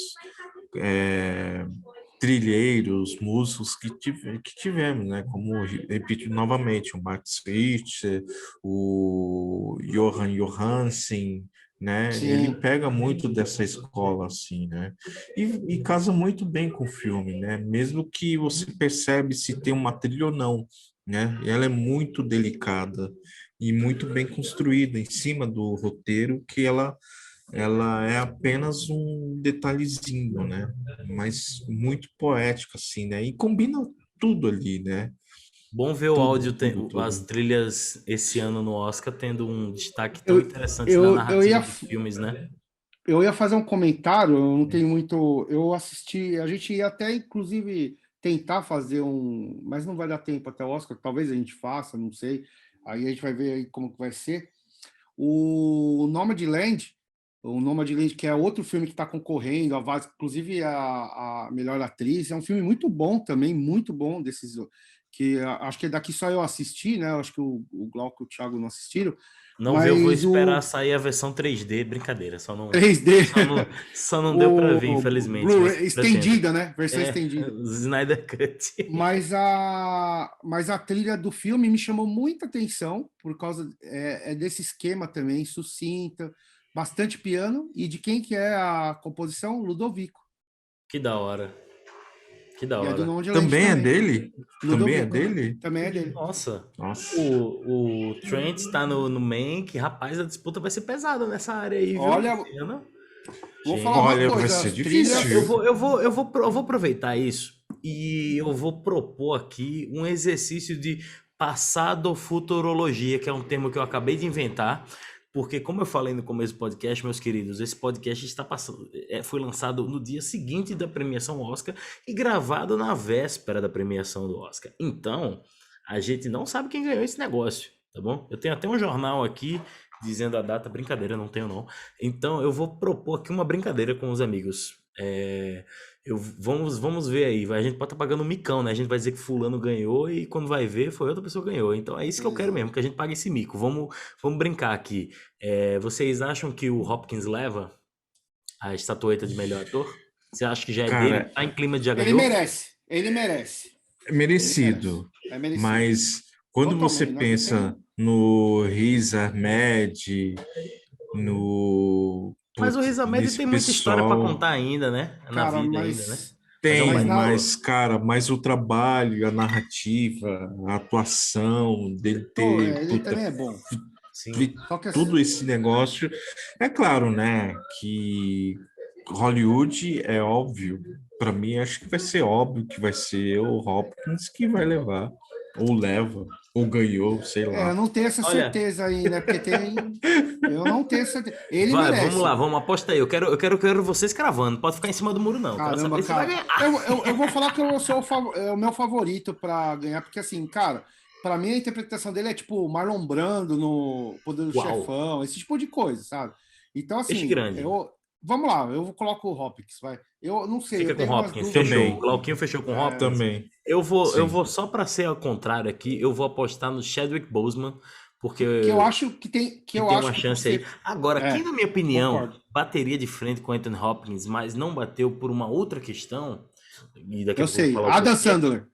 trilheiros, músicos que tivemos, né? Como, repito novamente, o Max Richter, o Johan Johansen, né? Ele Sim. pega muito dessa escola, assim, né? E casa muito bem com o filme, né? Mesmo que você percebe se tem uma trilha ou não, né? E ela é muito delicada e muito bem construída em cima do roteiro, que ela é apenas um detalhezinho, né? Mas muito poético, assim, né? E combina tudo ali, né? Bom ver o Tudo, áudio, tudo, as tudo. trilhas esse ano no Oscar tendo um destaque tão Eu, interessante na eu, eu narrativa ia, dos filmes, né? eu ia fazer um comentário, eu não tenho muito. Eu assisti, a gente ia até, inclusive, tentar fazer um. Mas não vai dar tempo até o Oscar, talvez a gente faça, não sei. Aí a gente vai ver aí como que vai ser. Nomadland, o Nomadland, que é outro filme que está concorrendo a vários, inclusive a melhor atriz, é um filme muito bom também, muito bom desses que acho que daqui só eu assisti, né? Acho que o Glauco e o Thiago não assistiram, Não ver, eu vou mas esperar o sair a versão 3D, brincadeira, só não, 3D, só não, só não deu para ver, o infelizmente, mas Blu-ray pretendo. estendida, né? Versão É, estendida. Snyder Cut. Mas a trilha do filme me chamou muita atenção por causa desse esquema também, sucinta, bastante piano, e de quem que é a composição? Ludovico. Que da hora, que da E é do hora. Nomadland Também é também. dele? Também é Ludovico, aham, dele? também é dele. Nossa, Nossa. o Trent tá no Mank, rapaz, a disputa vai ser pesada nessa área aí, viu? Olha, Esse ano. vou falar uma Olha, Gente, vai coisa, ser as difícil, não, trilhas. viu? eu vou aproveitar isso e eu vou propor aqui um exercício de passado-futurologia, que é um termo que eu acabei de inventar, porque como eu falei no começo do podcast, meus queridos, esse podcast está passando, foi lançado no dia seguinte da premiação Oscar e gravado na véspera da premiação do Oscar. Então, a gente não sabe quem ganhou esse negócio, tá bom? Eu tenho até um jornal aqui dizendo a data, brincadeira, não tenho não. Então, eu vou propor aqui uma brincadeira com os amigos. Vamos ver aí. A gente pode estar pagando um micão, né? A gente vai dizer que fulano ganhou e quando vai ver foi outra pessoa que ganhou. Então é isso que eu quero mesmo, que a gente pague esse mico. Vamos brincar aqui. Vocês acham que o Hopkins leva a estatueta de melhor ator? Você acha que já é dele? Cara, Tá em clima de já Ele ganhou? merece, ele merece, é ele merece. merecido. É merecido. Mas quando você Totalmente, nós não pensa tem. no Riz Ahmed, no... Mas o Putz, Riz Ahmed nesse tem muita história pra pessoal... contar ainda, né? Na Cara, vida ainda, né? Mas é um Tem, mas baita na, ator. mas, cara, mais o trabalho, a narrativa, a atuação dele ter, ele puta, também é bom. Sim. Só que tudo esse negócio. É claro, né, que Hollywood é óbvio. Para mim, acho que vai ser óbvio que vai ser o Hopkins que vai levar, ou leva, ou ganhou, sei eu lá. não tenho essa Olha, certeza aí, né? Porque tem. Eu não tenho certeza. Ele vamos lá, merece. vamos, aposta aí. Eu quero vocês cravando. Pode ficar em cima do muro, não. Quero Caramba, saber se vai cara. ganhar. Eu vou falar que eu sou o meu favorito para ganhar, porque assim, cara, para mim a interpretação dele é tipo Marlon Brando no Poder do Uau. Chefão, esse tipo de coisa, sabe? Então, Peixe assim, grande. vamos lá, eu coloco o Hopkins, vai. Eu não sei, Fica eu com tenho umas Hopkins, dúvidas. fechou. Também, O Glauquinho fechou com Hopkins. também, Eu sim. vou só para ser ao contrário aqui, eu vou apostar no Chadwick Boseman, Que eu porque acho que tem, que eu tem acho uma que por chance aí. ser. Agora, quem na minha opinião Concordo. bateria de frente com Anthony Hopkins, mas não bateu por uma outra questão, e daqui a Eu pouco eu vou sei. falar o Adam porquê, Sandler,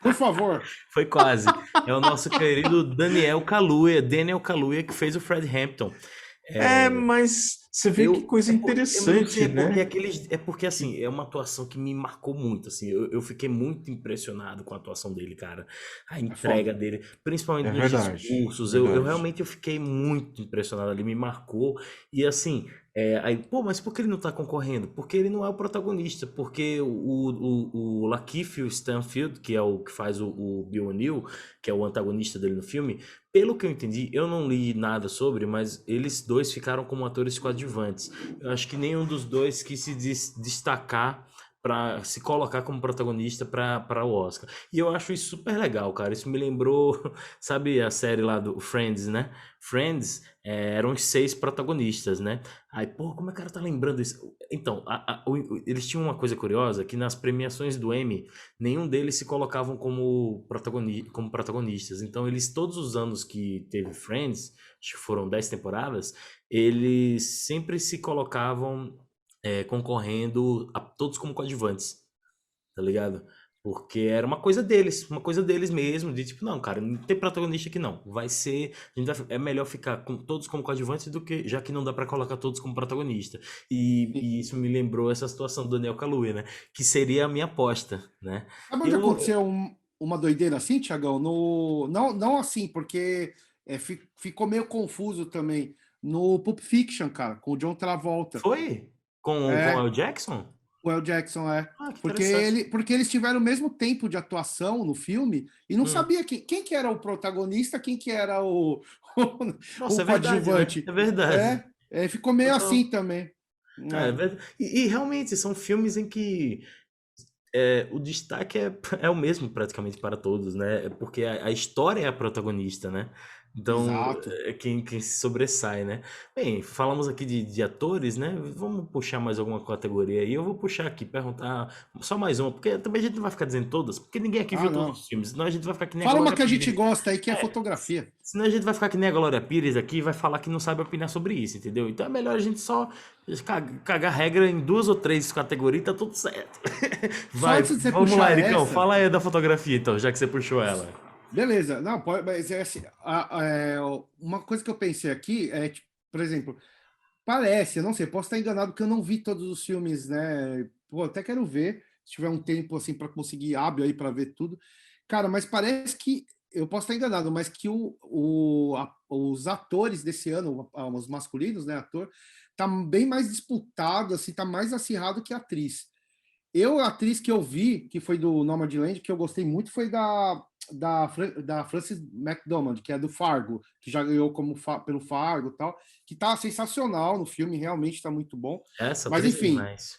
por favor. foi quase. É o nosso querido Daniel Kaluuya, que fez o Fred Hampton. Mas você vê que coisa Eu não sei, interessante, né? é porque assim, é uma atuação que me marcou muito, assim, eu fiquei muito impressionado com a atuação dele, cara, a É foda. entrega dele, principalmente É nos verdade, discursos, eu verdade. realmente eu fiquei muito impressionado, ele me marcou, e assim, aí, pô, mas por que ele não tá concorrendo? Porque ele não é o protagonista, porque o Lakeith Stanfield, que é o que faz o Bill O'Neill, que é o antagonista dele no filme, pelo que eu entendi, eu não li nada sobre, mas eles dois ficaram como atores coadjuvantes. Eu acho que nenhum dos dois quis se destacar para se colocar como protagonista para o Oscar. E eu acho isso super legal, cara. Isso me lembrou, sabe, a série lá do Friends, né? Friends eram os 6 protagonistas, né? Aí, pô, como é que o cara tá lembrando isso? Então, eles tinham uma coisa curiosa, que nas premiações do Emmy, nenhum deles se colocavam como protagonistas. Então, eles, todos os anos que teve Friends, acho que foram 10 temporadas, eles sempre se colocavam concorrendo a todos como coadjuvantes, tá ligado? Porque era uma coisa deles mesmo, de tipo, não, cara, não tem protagonista aqui não. É melhor ficar com todos como coadjuvantes do que, já que não dá pra colocar todos como protagonista. E isso me lembrou essa situação do Daniel Kaluuya, né? Que seria a minha aposta, né? Sabe onde aconteceu uma doideira assim, Tiagão? Não assim, porque ficou meio confuso também. No Pulp Fiction, cara, com o John Travolta. Foi? Com o El Jackson? O El Jackson Ah, que porque interessante. porque eles tiveram o mesmo tempo de atuação no filme e não Hum. sabia quem que era o protagonista, quem que era Nossa, o é verdade, né? coadjuvante. É verdade. Ficou meio Total. assim também. É verdade. E realmente são filmes em que o destaque é o mesmo praticamente para todos, né? Porque a história é a protagonista, né? Então, Exato. é quem se sobressai, né? Bem, falamos aqui de atores, né? Vamos puxar mais alguma categoria aí. Eu vou puxar aqui, perguntar só mais uma, porque também a gente não vai ficar dizendo todas, porque ninguém aqui Ah, viu todos não. os filmes, senão a gente vai ficar que nem a Fala uma Glória que a gente Pires. gosta aí, que é É, fotografia. senão a gente vai ficar que nem a Glória Pires aqui e vai falar que não sabe opinar sobre isso, entendeu? Então é melhor a gente só cagar regra em 2 ou 3 categorias e tá tudo certo. Só Vai, antes de você vamos lá, puxar Ericão, essa, fala aí da fotografia então, já que você puxou ela. beleza. Não, pode, mas é assim, uma coisa que eu pensei aqui é, tipo, por exemplo, parece, eu não sei, posso estar enganado porque eu não vi todos os filmes, né? Pô, até quero ver, se tiver um tempo assim para conseguir hábil aí para ver tudo. Cara, mas parece que eu posso estar enganado, mas que os atores desse ano, os masculinos, né, ator, tá bem mais disputado, assim, tá mais acirrado que a atriz. A atriz que eu vi, que foi do Nomadland, que eu gostei muito, foi da Frances McDormand, que é do Fargo, que já ganhou pelo Fargo e tal, que tá sensacional no filme, realmente tá muito bom. Essa Mas, atriz é enfim, demais.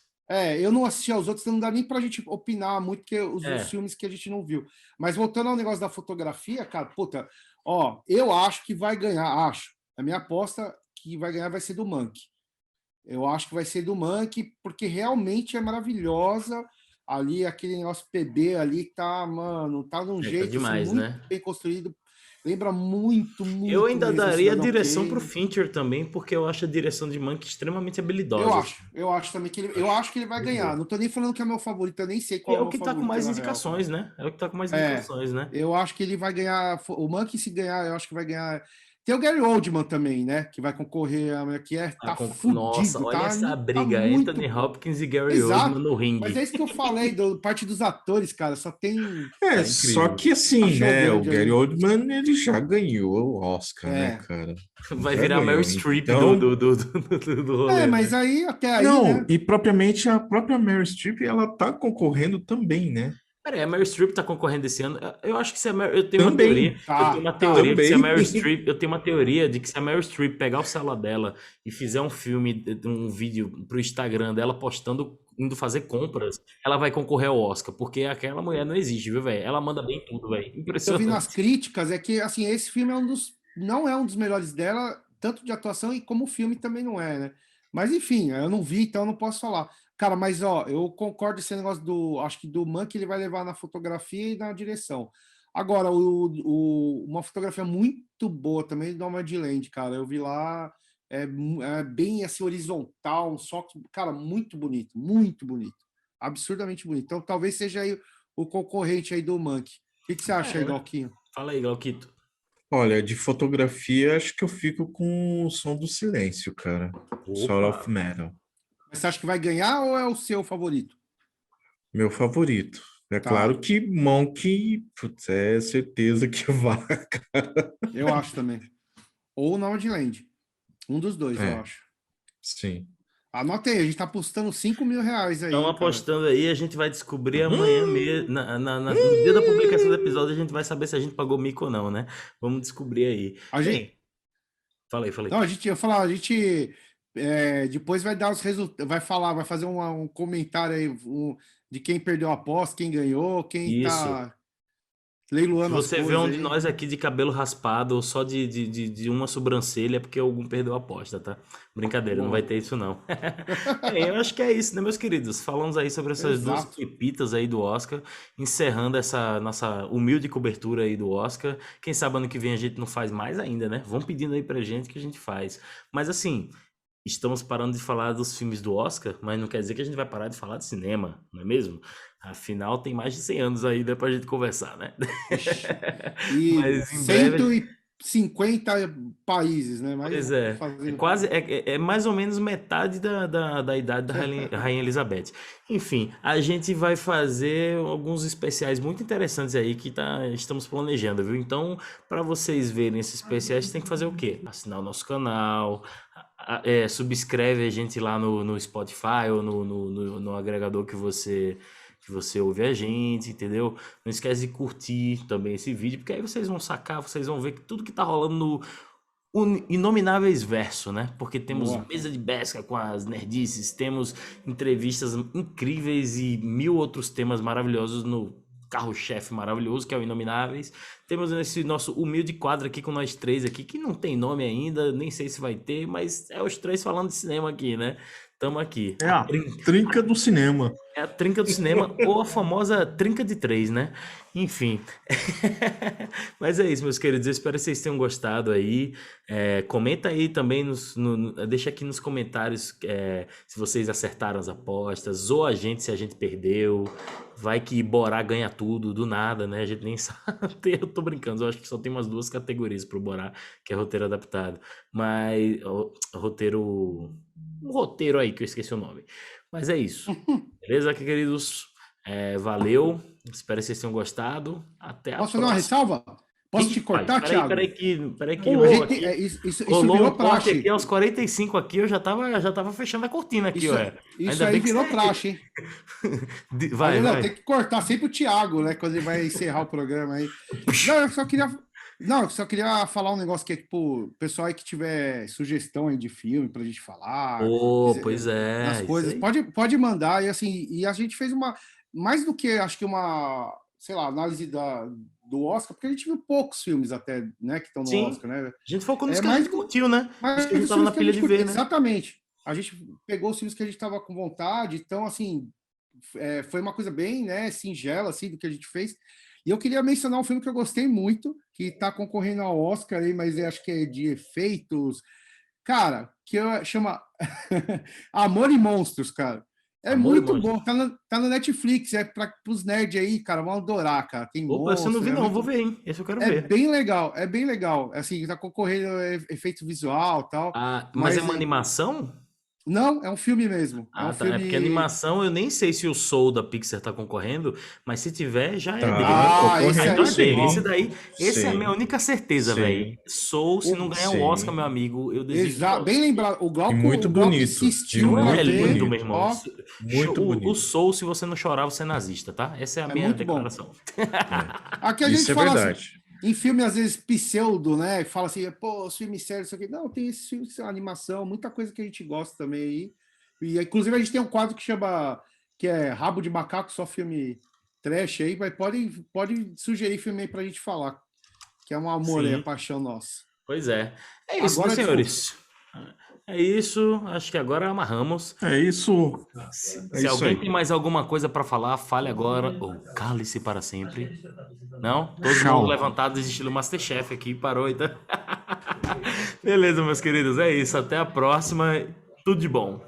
eu não assisti aos outros, então não dá nem pra gente opinar muito, porque os É, filmes que a gente não viu. Mas voltando ao negócio da fotografia, cara, puta, ó, eu acho que vai ganhar, a minha aposta que vai ganhar vai ser do Mank. Eu acho que vai ser do Monkey, porque realmente é maravilhosa. Ali, aquele negócio PB ali tá, mano, tá de um tá jeito assim, demais, muito né? bem construído. Lembra muito, Eu muito ainda mesmo daria a Cidadão direção pro Kane. Fincher também, porque eu acho a direção de Mank extremamente habilidosa, assim. Eu acho também que eu Acho acho que ele vai muito boa. ganhar. Não tô nem falando que é meu favorito, eu nem sei E qual é é o o meu que tá com favorito, mais na real. indicações, né? É o que tá com mais É, indicações, né? eu acho que ele vai ganhar. O Monkey, se ganhar, eu acho que vai ganhar. Tem o Gary Oldman também, né? Que vai concorrer, Ah, tá nossa, fudido, olha essa tá briga, muito Anthony bom. Hopkins e Gary Oldman Exato. no Mas é ringue. isso que eu falei, parte dos atores, cara. Só tem É, Tá só incrível. que assim, cachorro né? O grande Gary aí. Oldman, ele já ganhou o Oscar, né, É. cara? Vai Já virar Meryl ganhou. Streep Então, do rolê, Mas né? aí, até aí, não, né? e propriamente a própria Meryl Streep, ela tá concorrendo também, né? Peraí, a Meryl Streep tá concorrendo esse ano. Eu acho que se a Meryl, eu tenho uma teoria. Também, Eu tenho uma Tá. teoria que se a também. Meryl Streep. Eu tenho uma teoria de que se a Meryl Streep pegar o celular dela e fizer um filme, um vídeo pro Instagram dela postando, indo fazer compras, ela vai concorrer ao Oscar. Porque aquela mulher não existe, viu, velho? Ela manda bem em tudo, velho. Eu vi nas Impressionante. críticas, é que, assim, esse filme não é um dos melhores dela, tanto de atuação e como filme também não é, né? Mas, enfim, eu não vi, então eu não posso falar. Cara, mas, ó, eu concordo com esse negócio acho que do Mank ele vai levar na fotografia e na direção. Agora, uma fotografia muito boa também do Nomadland, cara, eu vi lá, é bem, assim, horizontal, um só, cara, muito bonito, absurdamente bonito. Então, talvez seja aí o concorrente aí do Mank. O que você acha aí, É, né? Galquinho? Fala aí, Galquito. Olha, de fotografia, acho que eu fico com o Som do Silêncio, cara. Sound Opa! of Metal. Mas você acha que vai ganhar ou é o seu favorito? Meu favorito. É Tá, claro que Monk, putz, é certeza que vai. eu acho também. Ou Nomadland. Um dos dois, eu É, acho. sim. Anota aí, a gente tá apostando R$ 5.000 aí, Estão hein, cara. apostando aí, a gente vai descobrir amanhã mesmo. Hum, No dia da publicação do hum. episódio, a gente vai saber se a gente pagou mico ou não, né? Vamos descobrir aí. A gente, Bem, falei, falei. não, eu falar, a gente depois vai dar os resultados, vai falar, vai fazer um comentário aí, de quem perdeu a aposta, quem ganhou, quem Isso. tá Se leiloando as você vê coisas um de aí. nós aqui de cabelo raspado ou só de uma sobrancelha é porque algum perdeu a aposta, tá? Brincadeira, não vai Boa. ter isso não. Bem, eu acho que é isso, né, meus queridos? Falamos aí sobre essas duas Exato. pepitas aí do Oscar, encerrando essa nossa humilde cobertura aí do Oscar. Quem sabe ano que vem a gente não faz mais ainda, né? Vão pedindo aí pra gente que a gente faz. Mas assim, estamos parando de falar dos filmes do Oscar, mas não quer dizer que a gente vai parar de falar de cinema, não é mesmo? Afinal, tem mais de 100 anos ainda pra gente conversar, né? Ixi. E Mas em breve. 150 países, né? Mas Pois é, é fazendo. quase, é mais ou menos metade da idade da Rainha Elizabeth. Enfim, a gente vai fazer alguns especiais muito interessantes aí que estamos planejando, viu? Então, para vocês verem esses especiais, tem que fazer o quê? Assinar o nosso canal, subscreve a gente lá no Spotify ou no agregador que você ouve a gente, entendeu? Não esquece de curtir também esse vídeo, porque aí vocês vão sacar, vocês vão ver que tudo que tá rolando no Inomináveis Verso, né? Porque temos Boa. mesa de pesca com as nerdices, temos entrevistas incríveis e mil outros temas maravilhosos no carro-chefe maravilhoso que é o Inomináveis. Temos esse nosso humilde quadro aqui com nós três aqui, que não tem nome ainda, nem sei se vai ter, mas é os três falando de cinema aqui, né? Tamo aqui. É a trinca do cinema. É a trinca do cinema ou a famosa trinca de três, né? Enfim. Mas é isso, meus queridos. Eu espero que vocês tenham gostado aí. Comenta aí também, deixa aqui nos comentários se vocês acertaram as apostas, ou a gente se a gente perdeu. Vai que Borá ganha tudo, do nada, né? A gente nem sabe. Eu tô brincando, eu acho que só tem umas duas categorias pro Borá, que é roteiro adaptado. Mas roteiro. Um roteiro aí que eu esqueci o nome. Mas é isso. Beleza, queridos? Valeu. Espero que vocês tenham gostado. Até a Posso fazer uma próxima. ressalva? Posso te cortar, Thiago? Peraí que A rolou gente, aqui. isso Rolou virou um corte praxe. aqui aos 45 aqui, eu já tava fechando a cortina aqui, Isso, ué. isso Ainda aí bem que virou você- praxe, hein? Vai, Não, vai. tem que cortar sempre o Thiago, né? Quando ele vai encerrar o programa aí. Eu só queria falar um negócio que é tipo, o pessoal aí que tiver sugestão aí de filme pra gente falar, Pois das é, isso coisas, aí. pode mandar. E assim, e a gente fez mais do que, acho que uma, sei lá, análise do Oscar, porque a gente viu poucos filmes até, né, que estão no Sim. Oscar, né? A gente focou nos É que a mais gente curtiu, né? Mas Os que a gente os tava na filmes que a pilha gente de ver, curtiu, né? exatamente. A gente pegou os filmes que a gente estava com vontade, então, assim, foi uma coisa bem, né, singela, assim, do que a gente fez. E eu queria mencionar um filme que eu gostei muito, que está concorrendo ao Oscar aí, mas eu acho que é de efeitos. Cara, chama Amor e Monstros, cara. É Amor e muito Monstros. bom, tá no Netflix, é para os nerds aí, cara, vão adorar, cara. Tem Opa, esse eu não monstros, vi não, muito. vou ver, hein? Esse eu quero É ver. bem legal, é bem legal. Assim, tá concorrendo efeito visual e tal. Mas é uma Mas animação? não, é um filme mesmo. É um Tá. É porque filme. animação eu nem sei se o Soul da Pixar tá concorrendo, mas se tiver, já é Tá. dele. Esse Então aí é dele. sim. Esse daí, essa é a Sim. minha única certeza, Sim. velho. Soul, se não ganhar um Sim. Oscar, meu amigo, eu desisto. Exato, bem lembrado. O Glauco, E muito o Glauco bonito, insistiu e pra muito É ver. lindo, bonito. meu irmão. Ó, Muito O bonito. Soul, se você não chorar, você é nazista, tá? Essa é a minha muito bom. declaração. aqui a Isso gente é fala verdade. assim, em filme, às vezes, pseudo, né? Fala assim, pô, os filmes sérios, isso aqui. Não, tem esses filmes que são animação, muita coisa que a gente gosta também aí. E, inclusive, a gente tem um quadro que é Rabo de Macaco, só filme trash aí, mas pode sugerir filme aí pra gente falar, que é um amor aí, Sim. a paixão nossa. Pois é. É isso, Agora, meus senhores. É isso. Acho que agora amarramos. É isso. Se isso alguém aí. tem mais alguma coisa pra falar, fale agora ou cale-se para sempre. Não? Todo Tchau. mundo levantado, estilo Masterchef aqui, parou, então. Beleza, meus queridos, é isso. Até a próxima. Tudo de bom.